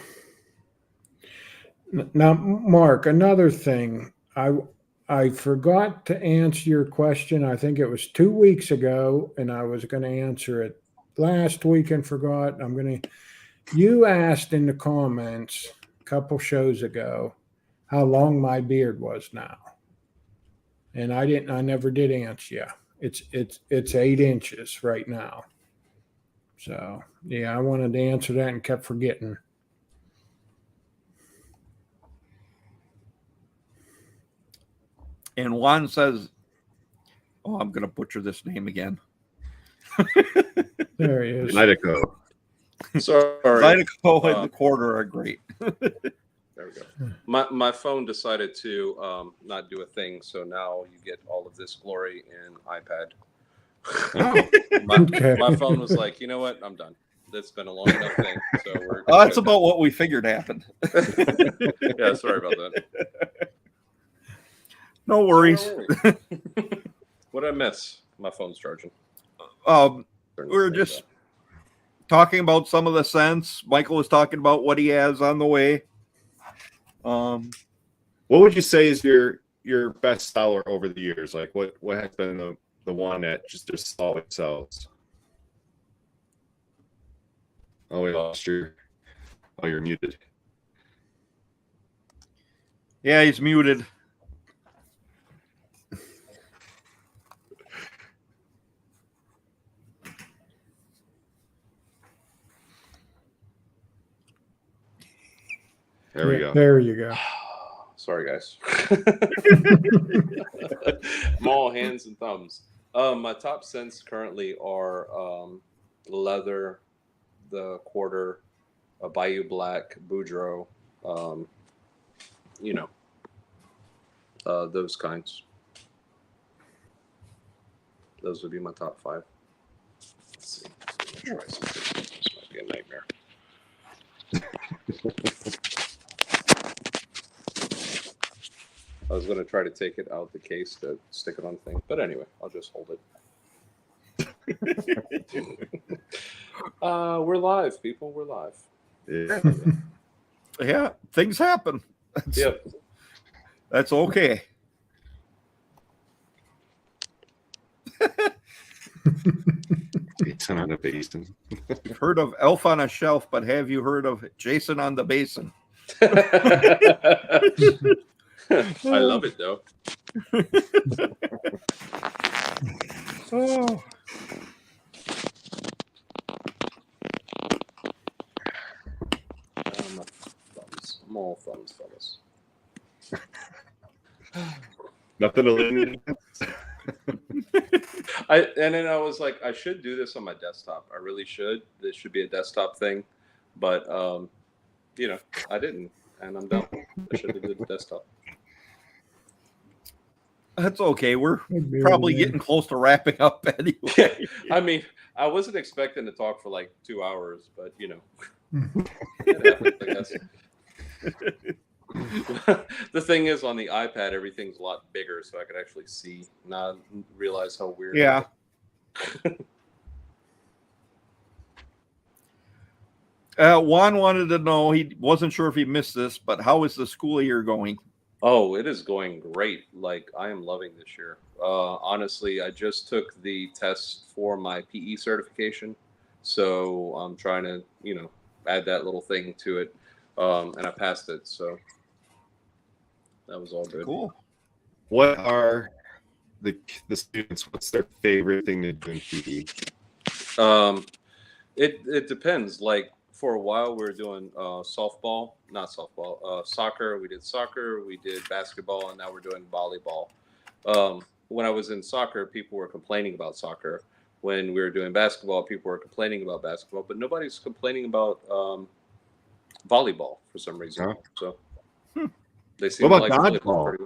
Now, Mark, another thing, I forgot to answer your question. I think it was 2 weeks ago, and I was going to answer it last week and forgot. You asked in the comments a couple shows ago how long my beard was now. And I never did answer you. It's 8 inches right now. So yeah, I wanted to answer that and kept forgetting. And Juan says, oh, I'm going to butcher this name again. There he is. Zydeco. Sorry. Zydeco and the quarter are great. There we go. My phone decided to not do a thing, so now you get all of this glory in iPad. Oh, My phone was like, you know what? I'm done. That's been a long enough thing. So we're. Oh, that's about what we figured happened. Yeah, sorry about that. No worries. What did I miss? My phone's charging. We were just talking about some of the scents. Michael was talking about what he has on the way. what would you say is your best seller over the years? Like what has been the one that just always sells? Oh, we lost your. Oh, you're muted. Yeah, he's muted. There we go. There you go. Sorry, guys. I'm all hands and thumbs. My top scents currently are leather, the quarter, a Bayou Black, Boudreaux, those kinds. Those would be my top 5. Let's see. Try something. This might be a nightmare. I was going to try to take it out the case to stick it on the thing, but anyway, I'll just hold it. We're live, people. We're live. Yeah. Yeah, things happen. Yep. That's okay. Jason on a basin. You've heard of Elf on a Shelf, but have you heard of Jason on the Basin? I love it though. Oh. My thumbs. I'm all thumbs, fellas. Nothing to lean. And then I was like, I should do this on my desktop. I really should. This should be a desktop thing, but I didn't, and I'm done. I should have did the desktop. That's okay. We're probably getting close to wrapping up anyway. Yeah, I mean, I wasn't expecting to talk for like 2 hours, but it happens, I guess. The thing is, on the iPad, everything's a lot bigger, so I could actually see, not realize how weird. Yeah. Juan wanted to know, he wasn't sure if he missed this, but how is the school year going? Oh, it is going great. Like, I am loving this year. Honestly, I just took the test for my PE certification, so I'm trying to, add that little thing to it, and I passed it, so that was all good. Cool. What are the students? What's their favorite thing to do in PE? It depends. Like, for a while we were doing soccer. We did soccer, we did basketball, and now we're doing volleyball. When I was in soccer, people were complaining about soccer. When we were doing basketball, people were complaining about basketball, but nobody's complaining about volleyball for some reason. Huh? So they seem What to about like dodgeball? pretty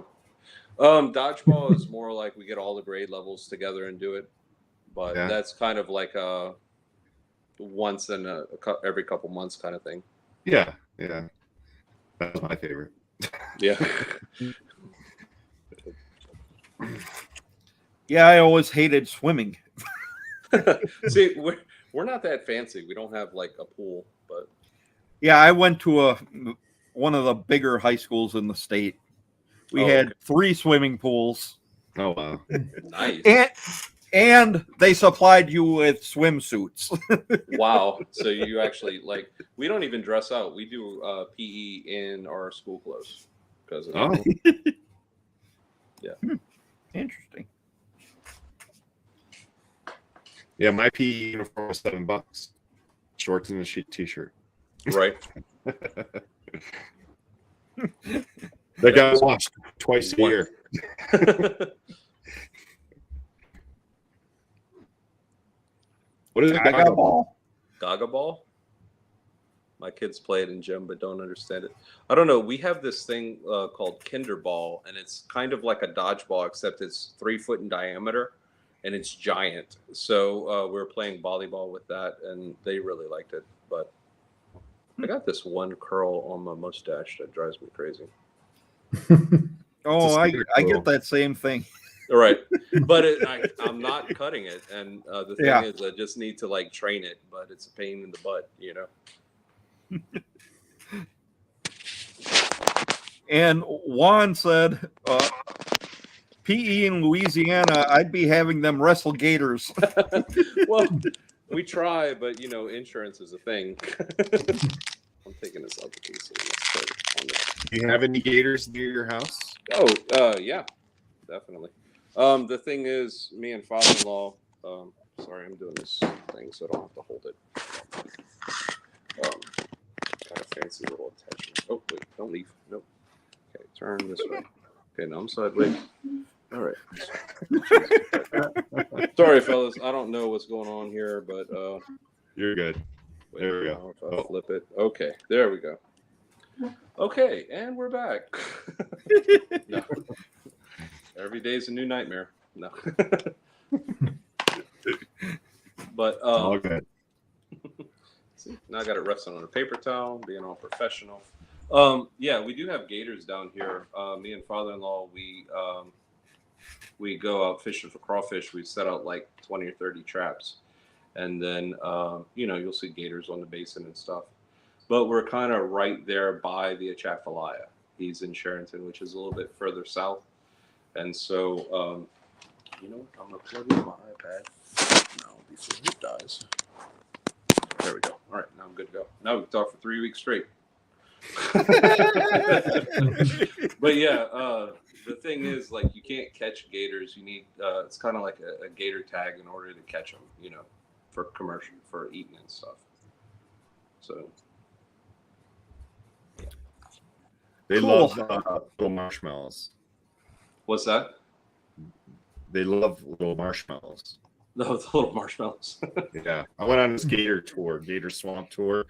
well. Dodgeball is more like we get all the grade levels together and do it, but Yeah. that's kind of like a once in every couple months kind of thing. Yeah. That's my favorite. Yeah. Yeah, I always hated swimming. See, we're not that fancy. We don't have like a pool, but Yeah, I went to one of the bigger high schools in the state. We had 3 swimming pools, Oh wow. nice. and they supplied you with swimsuits. Wow. So you actually like we don't even dress out. We do PE in our school clothes because of that. Oh. Yeah. Interesting. Yeah, my PE uniform was $7. Shorts and a t-shirt. Right. That guy was washed twice a year. What is it? Gaga ball. Gaga ball. My kids play it in gym, but don't understand it. I don't know. We have this thing called Kinder Ball, and it's kind of like a dodgeball, except it's 3 foot in diameter, and it's giant. So we're playing volleyball with that, and they really liked it. But I got this one curl on my mustache that drives me crazy. Oh, I curl. get that same thing. All right, but I'm not cutting it, and the thing Yeah. is, I just need to like train it, but it's a pain in the butt, you know. And Juan said, PE in Louisiana, I'd be having them wrestle gators. Well, we try, but you know, insurance is a thing. I'm taking this other piece. Do you have any gators near your house? Oh, yeah, definitely. The thing is, me and father-in-law. Sorry, I'm doing this thing, so I don't have to hold it. Got a fancy little attachment. Oh wait, don't leave. Nope. Okay, turn this way. Okay, now I'm sideways. All right. Sorry, fellas. I don't know what's going on here, but You're good. wait, There we now go. if I flip it. Okay, there we go. Okay, and we're back. No. Every day's a new nightmare. No. But All good. see, now I got it resting on a paper towel, being all professional. Yeah, we do have gators down here. Me and father-in-law, we go out fishing for crawfish. We set out like 20 or 30 traps, and then you know, you'll see gators on the basin and stuff. But we're kind of right there by the Atchafalaya. He's in Sharonton, which is a little bit further south, and so you know, I'm gonna plug in my iPad now before it dies. There we go. All right, now I'm good to go. Now we can talk for 3 weeks straight. But yeah, the thing is, like, you can't catch gators. You need it's kind of like a gator tag in order to catch them, you know, for commercial, for eating and stuff. So yeah. They Cool. love little marshmallows. What's that? They love little marshmallows. No, the little marshmallows. Yeah, I went on this gator tour, gator swamp tour,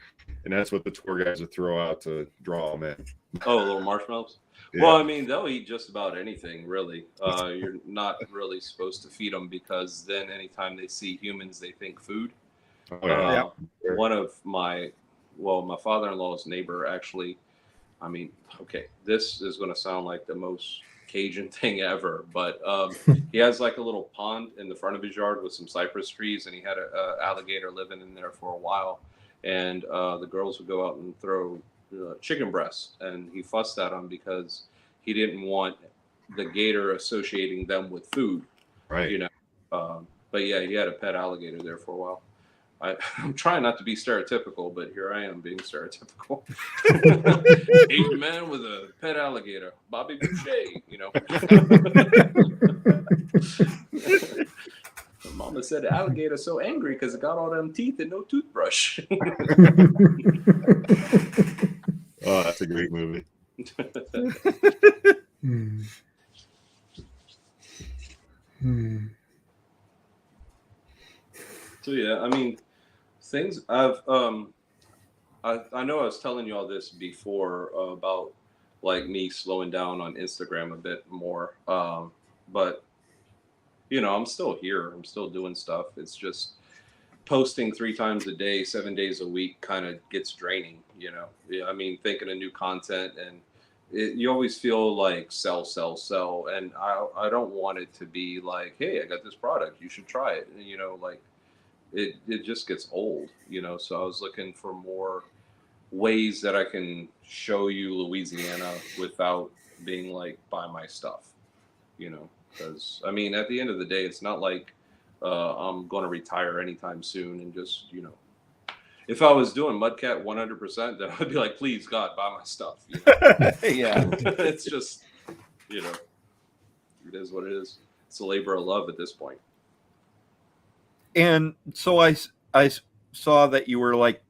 and that's what the tour guys would throw out to draw them in. Oh, little marshmallows. Yeah. Well, I mean, they'll eat just about anything, really. You're not really supposed to feed them because then anytime they see humans, they think food. Oh, yeah. One of my father-in-law's neighbor actually, I mean, okay, this is going to sound like the most Cajun thing ever, but he has like a little pond in the front of his yard with some cypress trees, and he had a alligator living in there for a while, and the girls would go out and throw chicken breasts, and he fussed at them because he didn't want the gator associating them with food, Right. you know. But yeah, he had a pet alligator there for a while. I'm trying not to be stereotypical, but here I am being stereotypical. Asian man with a pet alligator, Bobby Boucher, you know. Mama said the alligator's so angry because it got all them teeth and no toothbrush. Oh, that's a great movie. Hmm. Hmm. So yeah, I mean, things I've I know I was telling you all this before about like me slowing down on Instagram a bit more, but you know, I'm still here. I'm still doing stuff. It's just posting 3 times a day, 7 days a week kind of gets draining, you know. Yeah, I mean, thinking of new content and you always feel like sell, sell, sell. And I don't want it to be like, hey, I got this product, you should try it. You know, like it just gets old, you know. So I was looking for more ways that I can show you Louisiana without being like, buy my stuff, you know. Because I mean, at the end of the day, it's not like I'm going to retire anytime soon. And just, you know, if I was doing Mudcat 100%, then I'd be like, please God, buy my stuff. You know? Yeah. It's just, you know, it is what it is. It's a labor of love at this point. And so I saw that you were like,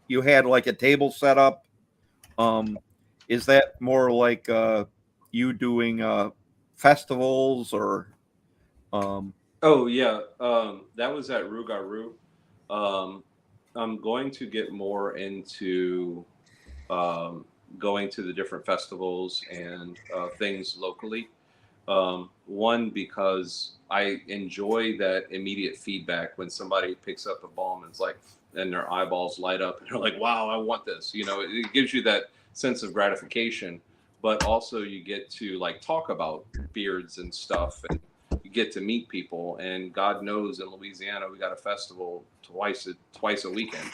you had like a table set up. Is that more like you doing festivals or? Oh yeah, that was at Rougarou. I'm going to get more into going to the different festivals and things locally. One, because I enjoy that immediate feedback when somebody picks up a balm and it's like, and their eyeballs light up and they're like, wow, I want this. You know, it gives you that sense of gratification, but also you get to like talk about beards and stuff, and you get to meet people. And God knows in Louisiana, we got a festival twice a weekend,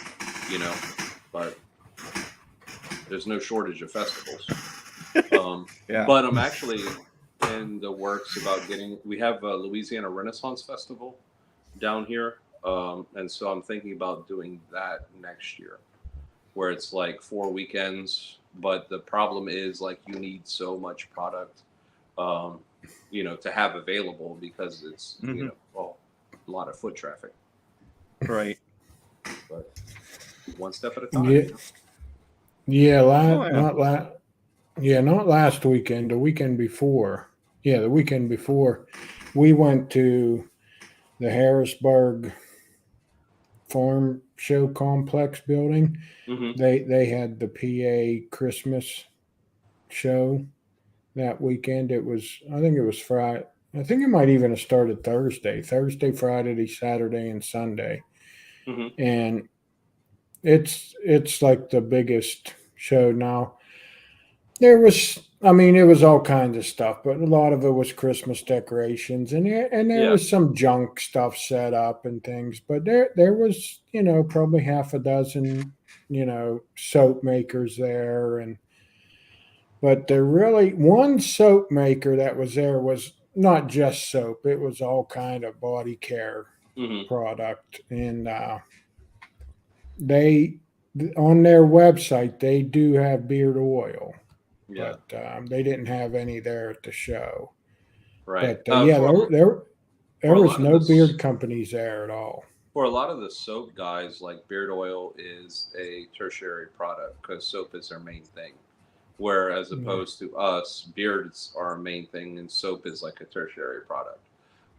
you know, but there's no shortage of festivals. Yeah. But I'm actually in the works about we have a Louisiana Renaissance Festival down here. And so I'm thinking about doing that next year, where it's like 4 weekends. But the problem is like you need so much product, you know, to have available because it's, you know, well, a lot of foot traffic. Right. But one step at a time. Yeah, You know? yeah, Oh, yeah. not last weekend, the weekend before. Yeah, the weekend before, we went to the Harrisburg Farm Show Complex building. Mm-hmm. They had the PA Christmas show that weekend. I think it was Friday. I think it might even have started Thursday, Friday, Saturday, and Sunday. Mm-hmm. And it's like the biggest show now. There was, I mean, it was all kinds of stuff, but a lot of it was Christmas decorations, and there Yeah. was some junk stuff set up and things. But there was, you know, probably half a dozen, you know, soap makers there, but there really one soap maker that was there was not just soap; it was all kind of body care Mm-hmm. product, and they on their website they do have beard oil, Yeah. but they didn't have any there at the show. Right. But yeah, there for a was lot of no this. beard companies there at all. For a lot of the soap guys, like beard oil is a tertiary product because soap is their main thing. Whereas opposed to us, beards are our main thing and soap is like a tertiary product.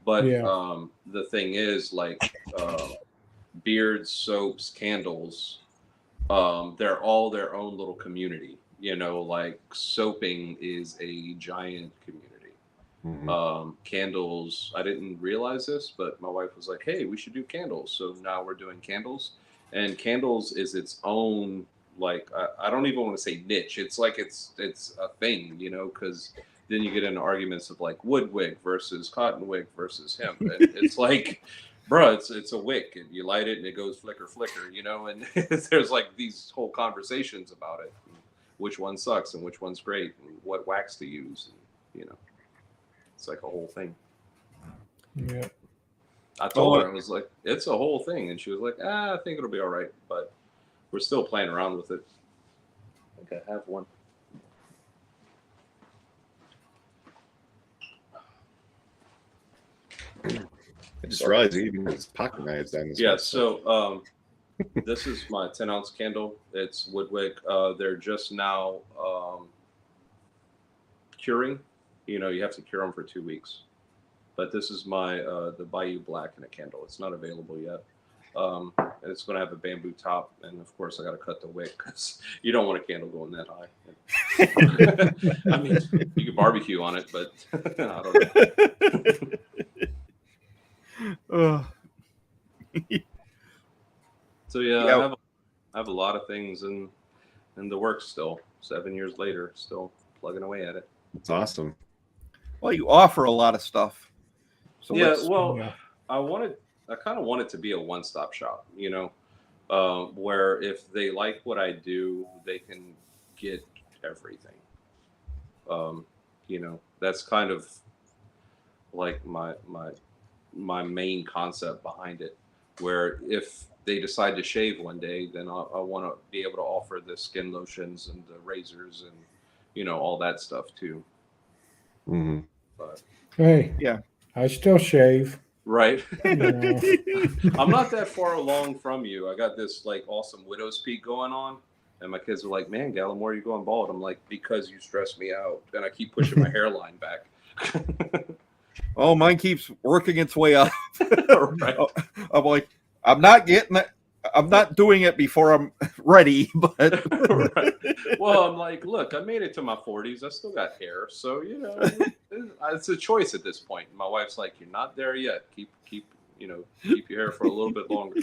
But Yeah, the thing is, like beards, soaps, candles, they're all their own little community. You know, like soaping is a giant community. Candles, I didn't realize this, but my wife was like, hey, we should do candles. So now we're doing candles. And candles is its own, like, I don't even want to say niche. It's like it's a thing, you know, because then you get into arguments of like wood wick versus cotton wick versus hemp. And it's like, bruh, it's a wick. And you light it and it goes flicker, flicker, you know, and there's like these whole conversations about it. Which one sucks and which one's great and what wax to use. And, you know. It's like a whole thing. yeah. I told her, I was like, it's a whole thing. And she was like, I think it'll be all right. But we're still playing around with it. I think I have one. I just realized he even has pocket knives down this. Yeah, way. so this is my 10-ounce candle. It's woodwick. They're just now curing. You know, you have to cure them for 2 weeks. But this is my the Bayou Black in a candle. It's not available yet. And it's going to have a bamboo top. And, of course, I got to cut the wick because you don't want a candle going that high. I mean, you could barbecue on it, but I don't know. So, yeah, I have a lot of things in the works still. 7 years later, still plugging away at it. It's awesome. Well, you offer a lot of stuff. So Yeah, let's- well, Yeah. I kind of want it to be a one-stop shop, you know, where if they like what I do, they can get everything. You know, that's kind of like my main concept behind it. Where if they decide to shave one day, then I want to be able to offer the skin lotions and the razors and, you know, all that stuff too. Mm-hmm. But Hey, Yeah. I still shave. right. You know. I'm not that far along from you. I got this like awesome widow's peak going on, and my kids are like, "Man, Gallimore, you going bald?" I'm like, "Because you stress me out, and I keep pushing my hairline back." Oh, mine keeps working its way up. Right. I'm like, I'm not getting it. I'm not doing it before I'm ready, but Right. Well, I'm like, look, I made it to my 40s. I still got hair, so you know, it's a choice at this point. My wife's like, "You're not there yet. Keep your hair for a little bit longer."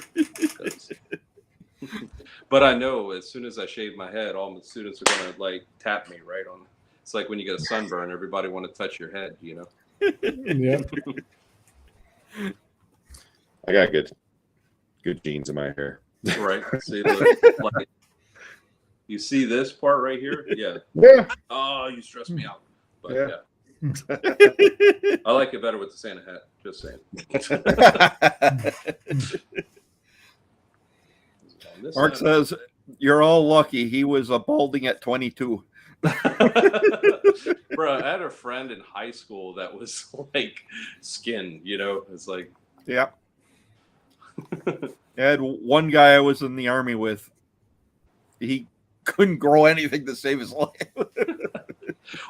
But I know as soon as I shave my head, all my students are gonna like tap me right on. It's like when you get a sunburn, everybody want to touch your head, you know. Yep. I got good genes in my hair. Right. See, look, like, you see this part right here? Yeah. Yeah. Oh, you stress me out. But Yeah. yeah. I like it better with the Santa hat. Just saying. Mark says you're all lucky. He was balding at 22. Bro, I had a friend in high school that was like skin, you know? It's like, Yeah. I had one guy I was in the army with. He couldn't grow anything to save his life.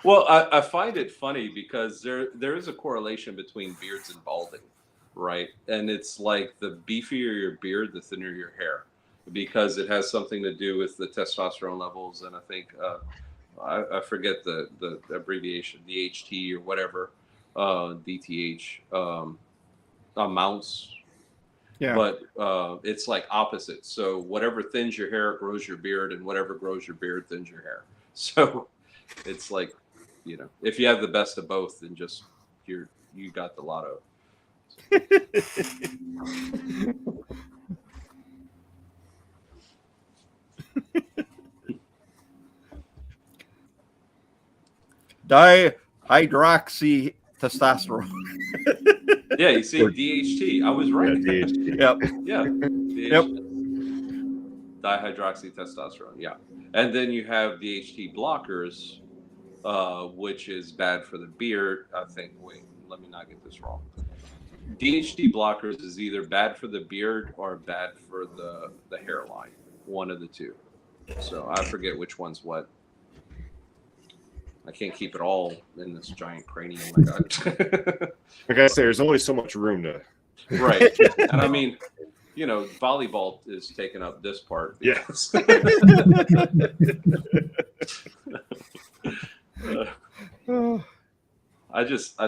well, I find it funny because there is a correlation between beards and balding, right? And it's like the beefier your beard, the thinner your hair, because it has something to do with the testosterone levels. And I think I forget the abbreviation, DHT or whatever, DTH amounts. Yeah. But it's like opposite. So whatever thins your hair grows your beard, and whatever grows your beard thins your hair. So it's like, you know, if you have the best of both, then just you got the lotto. Dihydroxy testosterone. Yeah, you see, DHT. I was right. Yeah, DHT. Yep. Yeah. Yep. Dihydroxy testosterone. Yeah. And then you have DHT blockers, which is bad for the beard. I think, wait, let me not get this wrong. DHT blockers is either bad for the beard or bad for the hairline. One of the two. So I forget which one's what. I can't keep it all in this giant cranium I got. Like I say, there's only so much room to. Right. And I mean, you know, volleyball is taking up this part. Yes. I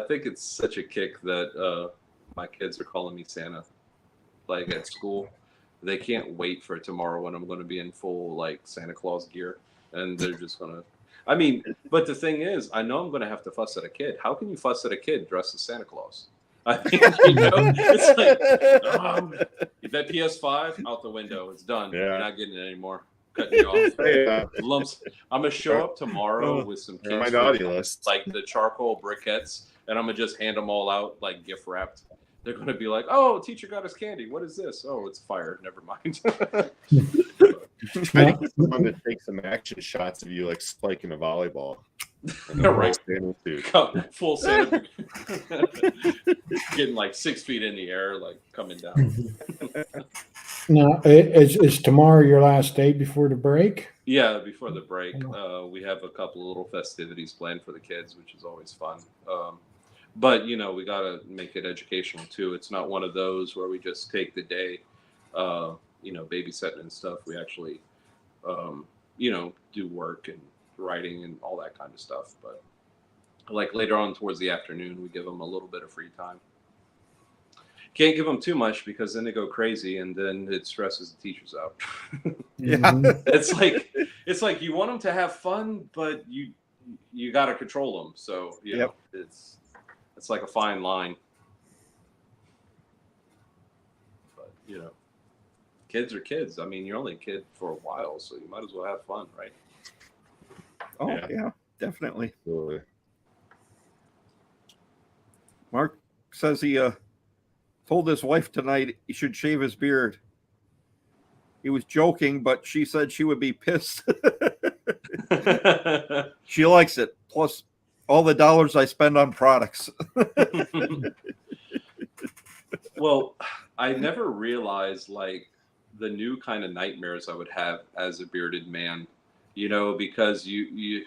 think it's such a kick that my kids are calling me Santa, like at school. They can't wait for tomorrow when I'm going to be in full like Santa Claus gear, and they're just going to. I mean, but the thing is, I know I'm going to have to fuss at a kid. How can you fuss at a kid dressed as Santa Claus? I mean, you know, it's like that PS5 out the window. It's done. Yeah. You're not getting it anymore. Cutting you off. Hey, Lumps. I'm gonna show up tomorrow with some my kids naughty list. like the charcoal briquettes, and I'm gonna just hand them all out like gift wrapped. They're gonna be like, "Oh, teacher got us candy. What is this? Oh, it's fire. Never mind." I need someone to take some action shots of you like spiking a volleyball. Right. Suit. Full Santa. getting like 6 feet in the air, like coming down. Now, is tomorrow your last day before the break? Yeah, before the break, we have a couple of little festivities planned for the kids, which is always fun. But you know, we got to make it educational too. It's not one of those where we just take the day, you know, babysitting and stuff. We actually, you know, do work and writing and all that kind of stuff. But like later on towards the afternoon, we give them a little bit of free time. Can't give them too much because then they go crazy and then it stresses the teachers out. Yeah. It's like you want them to have fun, but you got to control them. So you know, it's like a fine line. But you know, kids are kids. I mean, you're only a kid for a while, so you might as well have fun, right? Oh yeah, definitely. Absolutely. Mark says he told his wife tonight he should shave his beard. He was joking, but she said she would be pissed. She likes it. Plus, all the dollars I spend on products. Well, I never realized like the new kind of nightmares I would have as a bearded man. You know, because you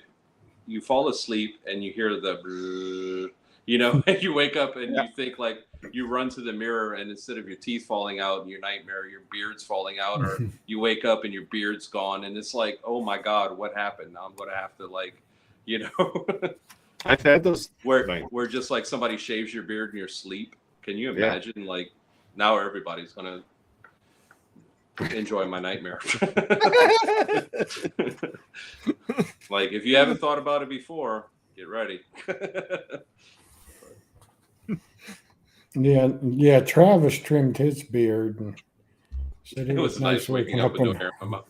fall asleep and you hear the, you know, and you wake up and you think like you run to the mirror and instead of your teeth falling out in your nightmare, your beard's falling out, or you wake up and your beard's gone, and it's like, oh my God, what happened? Now I'm going to have to like, you know, I've had those where just like somebody shaves your beard in your sleep. Can you imagine? Like now everybody's going to enjoy my nightmare. Like if you haven't thought about it before, get ready. Yeah. Travis trimmed his beard and said It was nice waking up with no hair in my mouth.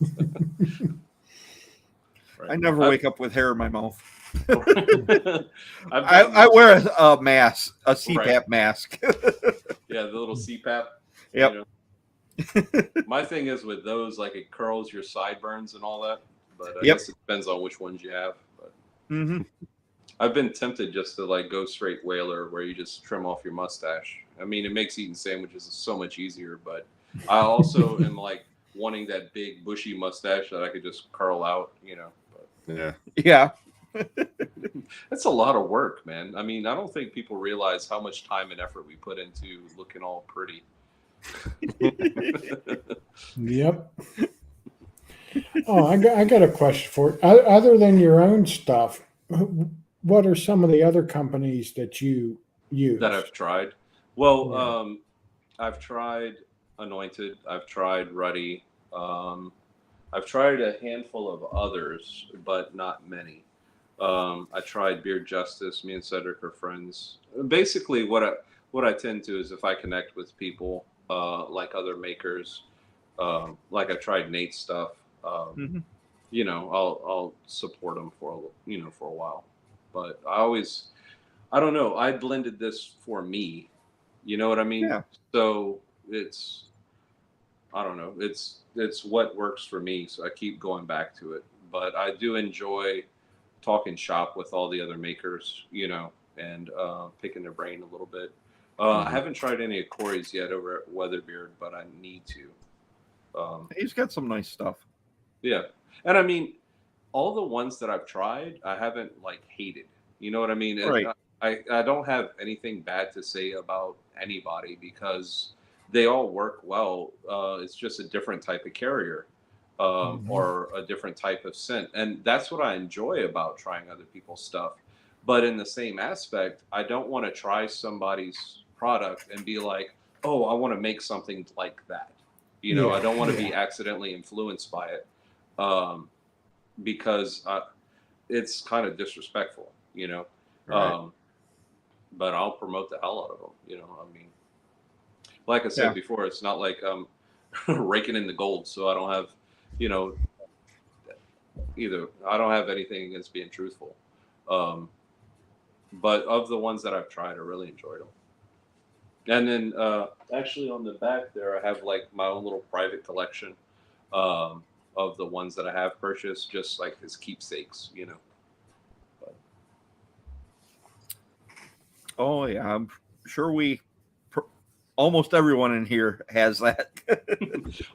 Right. I never wake up with hair in my mouth. I I wear a mask, a CPAP mask. Yeah, the little CPAP. Yep. You know? My thing is with those, like it curls your sideburns and all that. But I guess it depends on which ones you have. But I've been tempted just to like go straight whaler where you just trim off your mustache. I mean, it makes eating sandwiches so much easier, but I also am like wanting that big bushy mustache that I could just curl out, you know. But Yeah. That's a lot of work, man. I mean, I don't think people realize how much time and effort we put into looking all pretty. Yep. Oh, I got a question for you. Other than your own stuff, what are some of the other companies that you use? That I've tried? Well, I've tried Anointed. I've tried Ruddy. I've tried a handful of others, but not many. I tried Beard Justice. Me and Cedric are friends. Basically, what I tend to is if I connect with people like other makers, like I tried Nate's stuff. You know, I'll support them for a while. But I don't know. I blended this for me. You know what I mean? Yeah. So I don't know. It's what works for me. So I keep going back to it. But I do enjoy talking shop with all the other makers, you know, and picking their brain a little bit. I haven't tried any of Corey's yet over at Weatherbeard, but I need to. He's got some nice stuff. Yeah. And I mean, all the ones that I've tried, I haven't like hated. You know what I mean? Right. I don't have anything bad to say about anybody because they all work well. It's just a different type of carrier or a different type of scent. And that's what I enjoy about trying other people's stuff. But in the same aspect, I don't want to try somebody's product and be like, oh, I want to make something like that. You know, I don't want to be accidentally influenced by it because it's kind of disrespectful, you know. Right. But I'll promote the hell out of them, you know. I mean, like I said before, it's not like I'm raking in the gold, so I don't have, you know, I don't have anything against being truthful. But of the ones that I've tried, I really enjoyed them. And then actually on the back there, I have like my own little private collection of the ones that I have purchased, just like as keepsakes, you know. But. Oh yeah, I'm sure we almost everyone in here has that.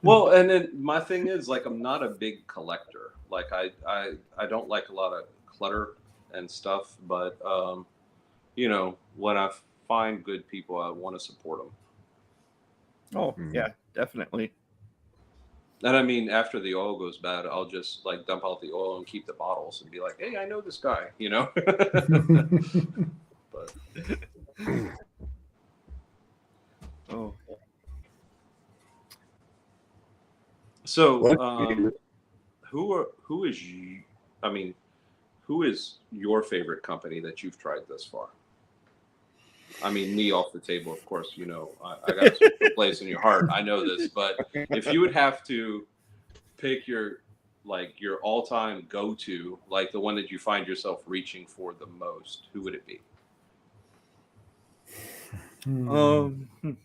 Well, and then my thing is, like, I'm not a big collector. Like, I don't like a lot of clutter and stuff, but you know, when I find good people, I want to support them. Oh, yeah, definitely. And I mean, after the oil goes bad, I'll just like dump out the oil and keep the bottles and be like, hey, I know this guy, you know? But Oh, so who is your favorite company that you've tried thus far? I mean, me off the table, of course, you know, I got a special place in your heart. I know this, but if you would have to pick your all-time go-to, like the one that you find yourself reaching for the most, who would it be?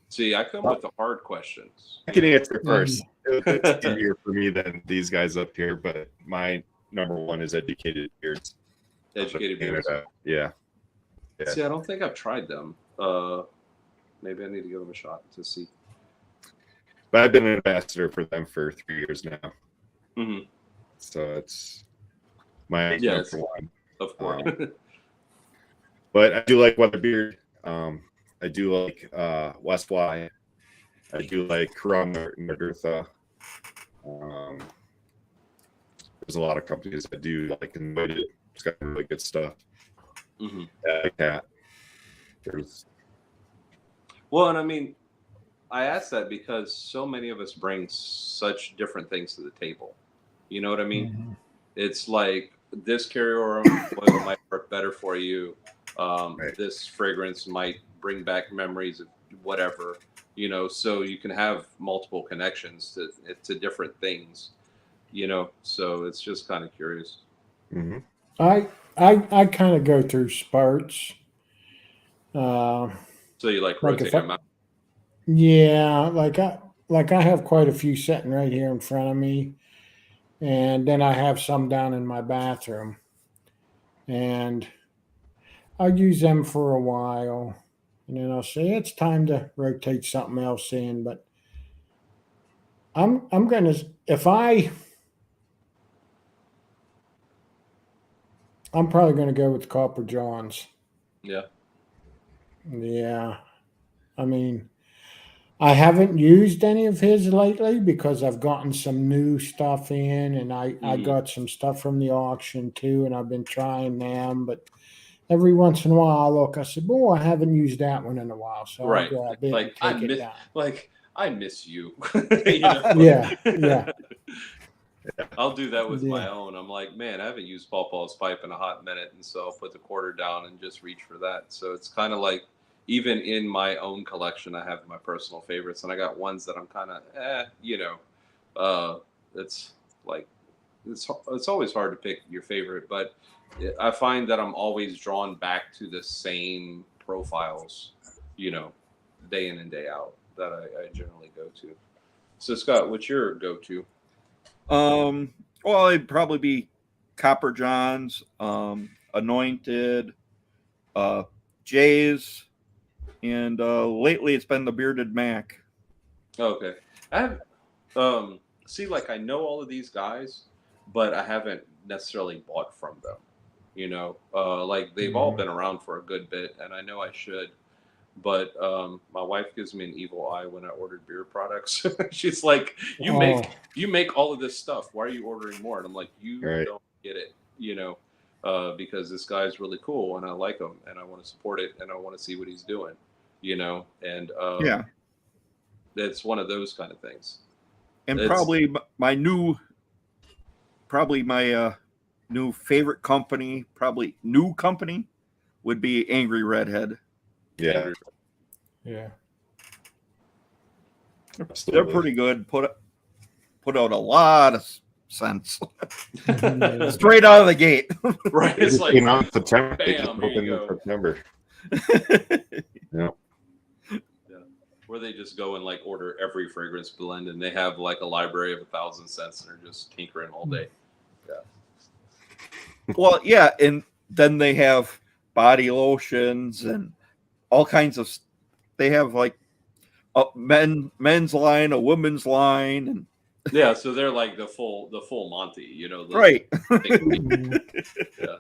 See, I come with the hard questions. I can answer first. It's easier for me than these guys up here, but my number one is Educated Beards. Educated Beards. Yeah. See, I don't think I've tried them. Maybe I need to give them a shot to see. But I've been an ambassador for them for 3 years now. Mm-hmm. So it's my number one. Of course. But I do like Weatherbeard. I do like West Y. I do like Corona Nagurtha. There's a lot of companies that do like Anointed. It's got really good stuff. Mm-hmm. Cat. Well, and I mean, I ask that because so many of us bring such different things to the table. You know what I mean? Mm-hmm. It's like this carrier oil might work better for you. Right. This fragrance might bring back memories of whatever, you know, so you can have multiple connections to different things, you know, so it's just kind of curious. Mm-hmm. I kind of go through spurts. So you like rotate them out? Yeah, like I have quite a few sitting right here in front of me, and then I have some down in my bathroom, and I'll use them for a while, and then I'll say it's time to rotate something else in. But I'm gonna I'm probably gonna go with Copper Johns. Yeah. Yeah. I mean, I haven't used any of his lately because I've gotten some new stuff in, and I got some stuff from the auction too, and I've been trying them. But every once in a while, I look, I said, "Boy, I haven't used that one in a while," so right. I'll grab it like and take it down. Like I miss you. You know? Yeah. I'll do that with my own. I'm like, man, I haven't used Paw Paw's pipe in a hot minute, and so I'll put the quarter down and just reach for that. So it's kind of like, even in my own collection, I have my personal favorites, and I got ones that I'm kind of, you know, it's like, it's always hard to pick your favorite, but I find that I'm always drawn back to the same profiles, you know, day in and day out that I generally go to. So Scott, what's your go-to? Well, it'd probably be Copper Johns, Anointed, Jays, and lately it's been the Bearded Mac. Okay. I have see, like, I know all of these guys, but I haven't necessarily bought from them. You know, like they've all been around for a good bit, and I know I should. But my wife gives me an evil eye when I ordered beer products. She's like, "You make all of this stuff. Why are you ordering more?" And I'm like, "You don't get it, you know, because this guy's really cool, and I like him, and I want to support it, and I want to see what he's doing, you know." And yeah, it's one of those kind of things. And probably my new favorite company, probably new company, would be Angry Redhead. Yeah. Yeah. They're pretty good. Put out a lot of sense. Straight out of the gate. Right. It's like, came out in September. Bam, They just opened in September. Yeah. Where they just go and like order every fragrance blend, and they have like a library of 1,000 scents, and they're just tinkering all day. Yeah. Well, yeah, and then they have body lotions and all kinds of. They have like men's line, a woman's line, and Yeah, so they're like the full Monty, you know. right. Yeah.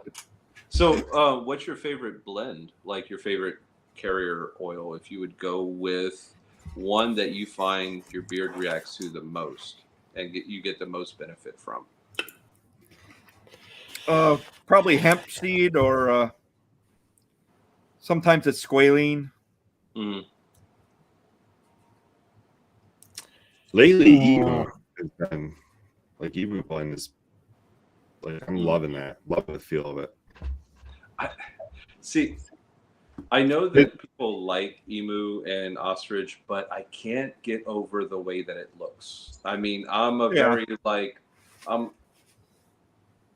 So, what's your favorite blend? Like your favorite carrier oil? If you would go with one that you find your beard reacts to the most and you get the most benefit from. Probably hemp seed, or sometimes it's squalene. Mm. Lately, Emu has been like Emu blend is like I'm loving that. Loving the feel of it. See, I know that people like emu and ostrich, but I can't get over the way that it looks. I mean, I'm a very like,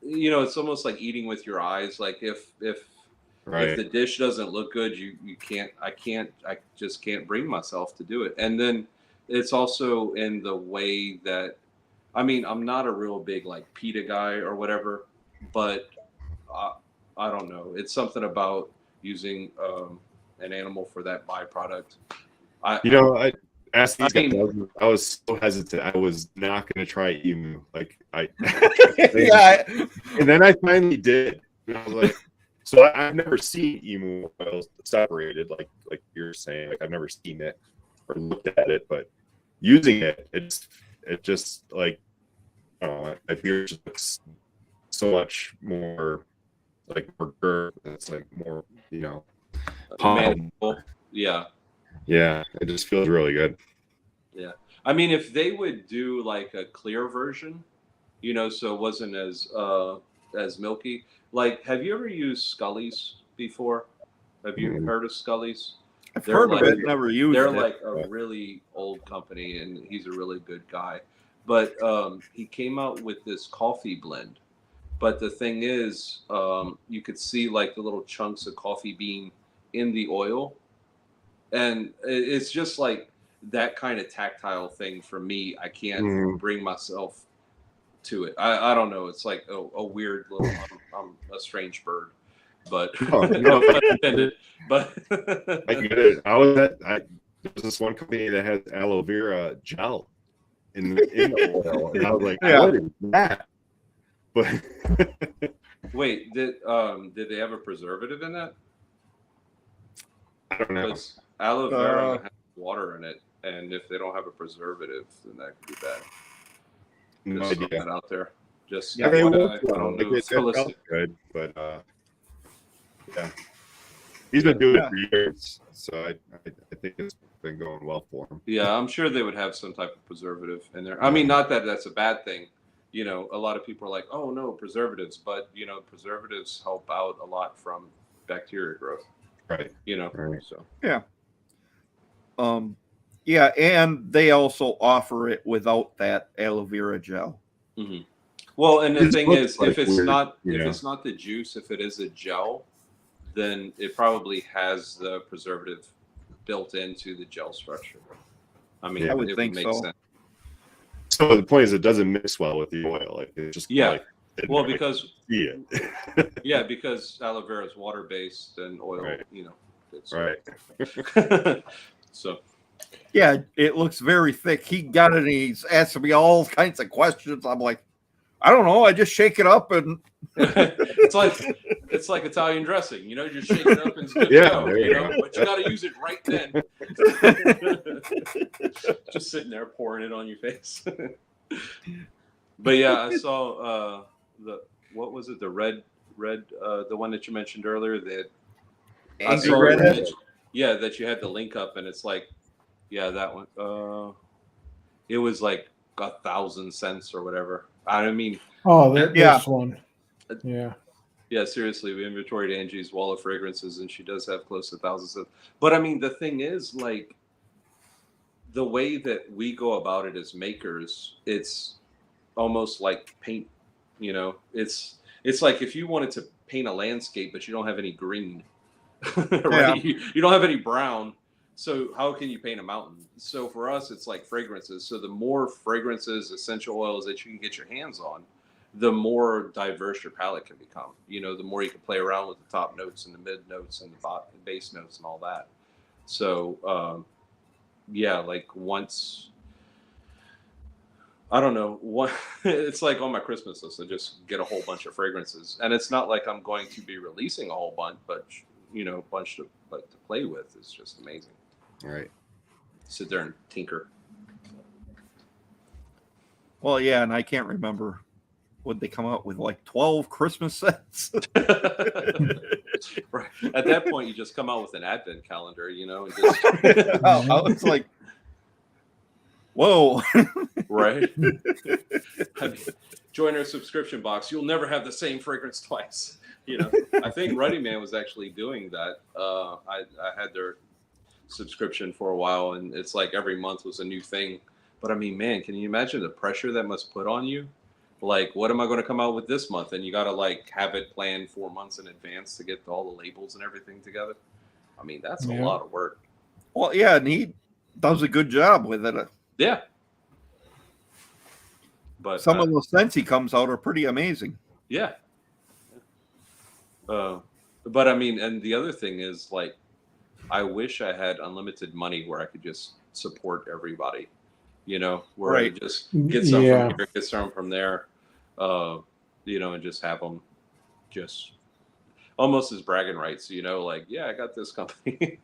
you know, it's almost like eating with your eyes. Like if the dish doesn't look good, you can't. I just can't bring myself to do it. And then it's also in the way that, I mean, I'm not a real big like PETA guy or whatever, but I don't know. It's something about using an animal for that byproduct. I asked these guys. I was so hesitant. I was not going to try emu. Like Yeah. And then I finally did. And I was like, so I've never seen emu oils separated, like you're saying. Like I've never seen it or looked at it, but using it, it just like, I don't know, my beard just looks so much more like more girth. It's like more, you know, manageable. Yeah. Yeah, it just feels really good. Yeah. I mean, if they would do like a clear version, you know, so it wasn't as milky. Like, have you ever used Scully's before? Have you heard of Scully's? I've heard of it, never used it. They're like a really old company, and he's a really good guy. But he came out with this coffee blend. But the thing is, you could see like the little chunks of coffee bean in the oil. And it's just like that kind of tactile thing for me. I can't bring myself to it. I don't know. It's like a weird little, I'm a strange bird. But, but I get it. There's this one company that has aloe vera gel in the oil, and I was like, what is that? But wait, did they have a preservative in that? I don't know. Aloe vera has water in it, and if they don't have a preservative, then that could be bad. No Just idea. that out there. Just I don't know. it felt good, but yeah, he's been doing it for years, so I think it's been going well for him. Yeah, I'm sure they would have some type of preservative in there. I mean, not that that's a bad thing. You know, a lot of people are like, "Oh no, preservatives," but you know, preservatives help out a lot from bacteria growth. Right. You know. Right. So yeah. Yeah, and they also offer it without that aloe vera gel. Mm-hmm. Well, and the thing is, like if it's weird, not the juice, if it is a gel, then it probably has the preservative built into the gel structure. I mean, I would think make so. sense. So the point is, it doesn't mix well with the oil. Like it's just like, well, because see it. yeah, because aloe vera is water based and oil, right. You know, it's right. So. Yeah, it looks very thick. He got it, and he's asking me all kinds of questions. I'm like, I don't know. I just shake it up and it's like Italian dressing. You know, you just shake it up and it's good to go. You know, but you got to use it right then. Just sitting there pouring it on your face. But yeah, I saw what was it? The red, the one that you mentioned earlier. That I saw that you had the link up, and it's like. Yeah, that one. It was like 1,000 cents or whatever. I mean. Oh, this one. Yeah. Yeah, seriously, we inventoried Angie's wall of fragrances, and she does have close to 1,000 cents. But I mean, the thing is, like, the way that we go about it as makers, it's almost like paint. You know, it's like if you wanted to paint a landscape, but you don't have any green, right? Yeah. You don't have any brown. So how can you paint a mountain? So for us, it's like fragrances. So the more fragrances, essential oils that you can get your hands on, the more diverse your palette can become. You know, the more you can play around with the top notes and the mid notes and the base notes and all that. So yeah, like once. I don't know what it's like on my Christmas list. I just get a whole bunch of fragrances, and it's not like I'm going to be releasing a whole bunch, but a bunch to play with. It's just amazing. All right. Sit there and tinker. Well, yeah, and I can't remember. Would they come out with like 12 Christmas sets? Right. At that point, you just come out with an advent calendar, and just I was like, whoa. right. I mean, join our subscription box. You'll never have the same fragrance twice. I think Running Man was actually doing that. I had their subscription for a while, and it's like every month was a new thing. But I mean, man, can you imagine the pressure that must put on you? Like, what am I going to come out with this month? And you got to like have it planned 4 months in advance to get all the labels and everything together. I mean, that's a lot of work. Well, yeah, and he does a good job with it. Yeah. But some of the scents he comes out are pretty amazing. Yeah. But I mean, and the other thing is, like, I wish I had unlimited money where I could just support everybody, where I just get some from here, get some from there, and just have them just almost as bragging rights, like, yeah, I got this company.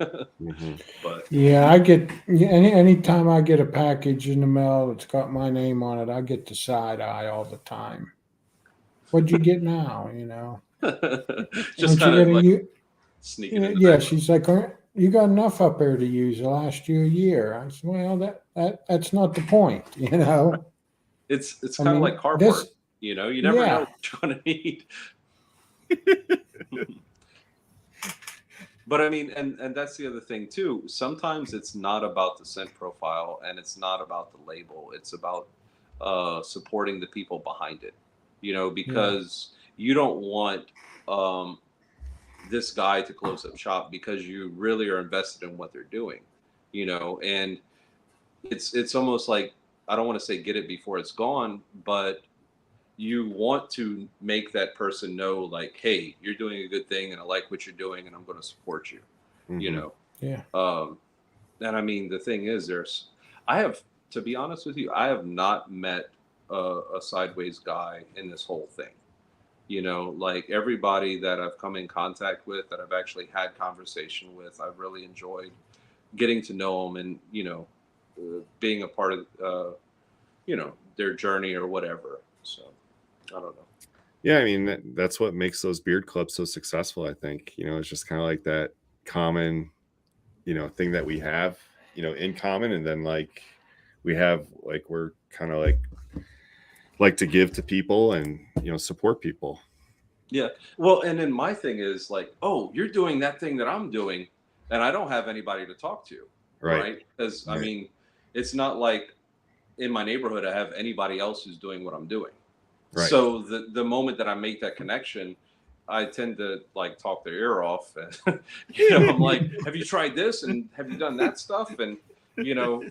But yeah, I get anytime I get a package in the mail that's got my name on it, I get the side eye all the time. What'd you get now? just kind of like sneaking in the back. She's like, you got enough up there to use the last year. I said, well, that's not the point, It's kind of like car parts, you never know what you're going to need. But I mean, and that's the other thing too. Sometimes it's not about the scent profile, and it's not about the label. It's about supporting the people behind it, because you don't want this guy to close up shop because you really are invested in what they're doing, and it's almost like, I don't want to say get it before it's gone, but you want to make that person know, like, hey, you're doing a good thing and I like what you're doing and I'm going to support you, Yeah. And I mean, the thing is, to be honest with you, I have not met a sideways guy in this whole thing. Like, everybody that I've come in contact with, that I've actually had conversation with, I've really enjoyed getting to know them and, being a part of, their journey or whatever. So I don't know. Yeah, I mean, that's what makes those beard clubs so successful, I think. It's just kind of like that common, thing that we have, in common. And then, like, we have, like, we're kind of like to give to people and, support people. Yeah. Well, and then my thing is like, oh, you're doing that thing that I'm doing and I don't have anybody to talk to. Right. Because I mean, it's not like in my neighborhood I have anybody else who's doing what I'm doing. Right. So the moment that I make that connection, I tend to like talk their ear off. And, I'm like, have you tried this? And have you done that stuff? And,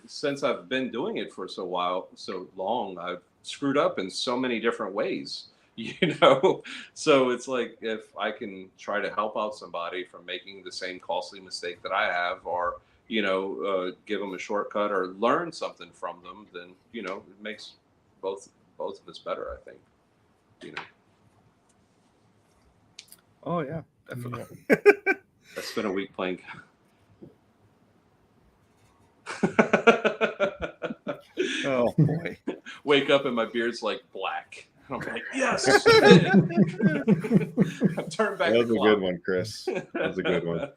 since I've been doing it for so long, I've screwed up in so many different ways, So it's like, if I can try to help out somebody from making the same costly mistake that I have, or, give them a shortcut or learn something from them, then, it makes both of us better, I think. Oh yeah, definitely. I spent a week playing. Oh boy! Wake up and my beard's like black. I'm like, yes. I've turned back. That was a good one, Chris. That was a good one.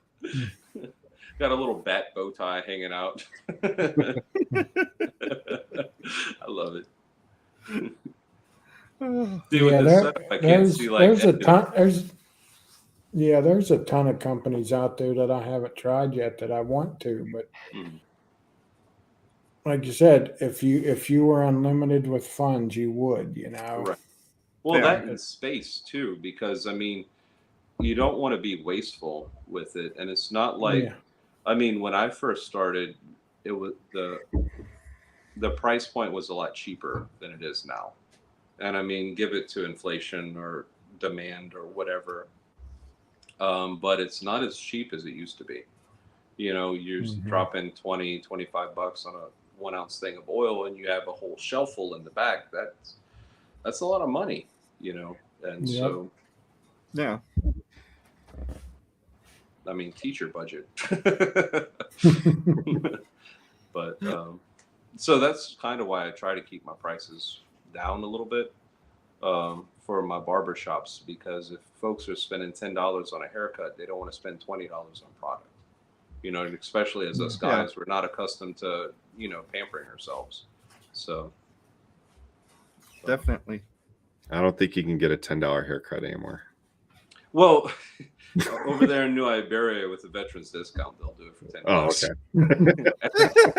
Got a little bat bow tie hanging out. I love it. There's a ton of companies out there that I haven't tried yet that I want to, but like you said, if you were unlimited with funds, you would, Right. Well, that in space too, because I mean, you don't want to be wasteful with it, and it's not like, I mean, when I first started, it was the price point was a lot cheaper than it is now. And I mean, give it to inflation or demand or whatever. But it's not as cheap as it used to be, You're dropping 20, $25 on a 1 ounce thing of oil, and you have a whole shelf full in the back. That's a lot of money, and so Yeah. I mean, teacher budget. But so that's kind of why I try to keep my prices down a little bit for my barber shops, because if folks are spending $10 on a haircut, they don't want to spend $20 on product. Especially as us guys, we're not accustomed to pampering ourselves. So Definitely. I don't think you can get a $10 haircut anymore. Well, over there in New Iberia with the veterans discount, they'll do it for $10. Oh, okay.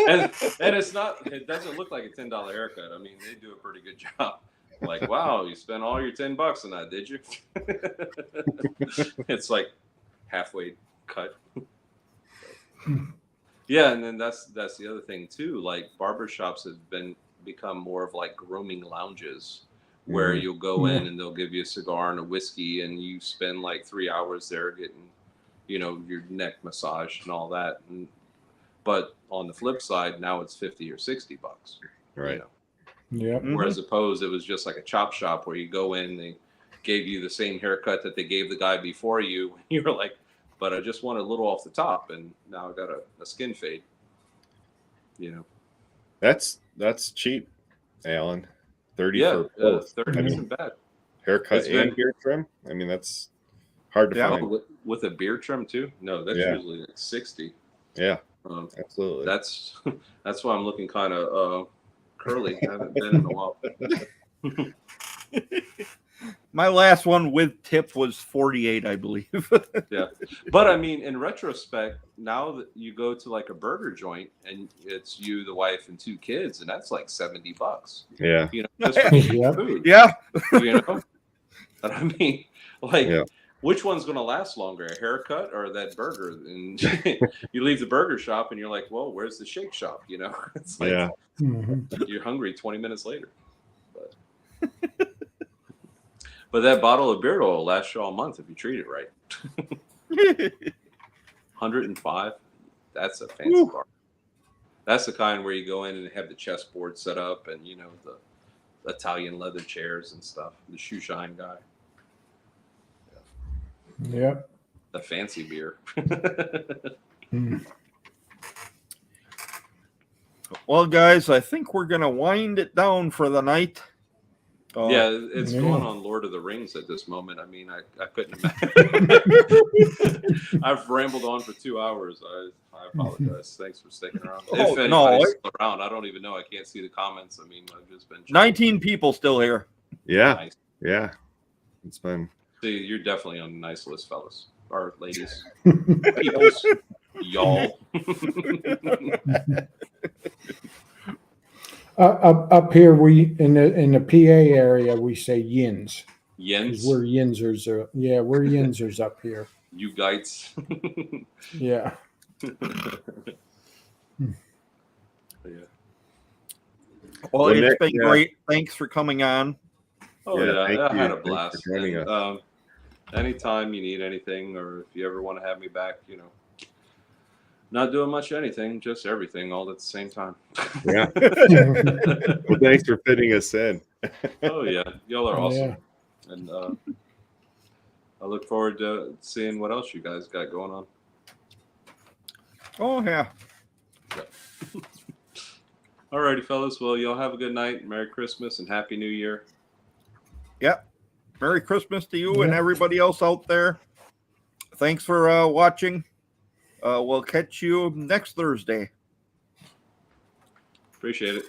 and it doesn't look like a $10 haircut. I mean, they do a pretty good job. Like, wow, you spent all your $10 on that, did you? It's like halfway cut. Yeah, and then that's the other thing too. Like, barbershops have become more of like grooming lounges, where you'll go in and they'll give you a cigar and a whiskey, and you spend like 3 hours there getting, your neck massaged and all that. But on the flip side, now it's $50 or $60, Right. Yeah. Whereas opposed, it was just like a chop shop where you go in, they gave you the same haircut that they gave the guy before you. You were like, but I just want a little off the top, and now I got a skin fade. That's cheap, Alan. 30 for both. 30 isn't bad. Haircut and beard trim. I mean, that's hard to find. With a beard trim too? No, that's usually like 60. Yeah, absolutely. That's why I'm looking kind of curly. I haven't been in a while. My last one with tip was 48, I believe. Yeah. But I mean, in retrospect, now that you go to like a burger joint and it's you, the wife, and 2 kids, and that's like $70. Yeah. Just for food. Yeah. And I mean, like, which one's going to last longer, a haircut or that burger? And you leave the burger shop and you're like, well, where's the shake shop? It's like you're hungry 20 minutes later. But that bottle of beard oil lasts you all month if you treat it right. 105. That's a fancy bar. That's the kind where you go in and have the chessboard set up, and the Italian leather chairs and stuff. The shoe shine guy. Yep. The fancy beer. Well, guys, I think we're gonna wind it down for the night. Yeah, it's going on Lord of the Rings at this moment. I mean, I couldn't imagine. I've rambled on for 2 hours. I apologize. Thanks for sticking around. If anybody's still around, I don't even know. I can't see the comments. I mean, I've just been 19 people still here. Yeah. Nice. Yeah. It's been. See, you're definitely on the nice list, fellas. Or ladies. Peoples. Y'all. Up here, we in the PA area, we say yins. Yens. We're yinsers. We're yinsers up here. You guys. Yeah. Well, it's been great. Thanks for coming on. Oh yeah, I had a blast. Thanks for joining us. Anytime you need anything, or if you ever want to have me back, not doing much anything, just everything all at the same time. Yeah. Well, thanks for fitting us in. Oh yeah, y'all are awesome, and I look forward to seeing what else you guys got going on. Oh yeah. Alrighty, fellas. Well, y'all have a good night. Merry Christmas and Happy New Year. Yep. Merry Christmas to you and everybody else out there. Thanks for watching. We'll catch you next Thursday. Appreciate it.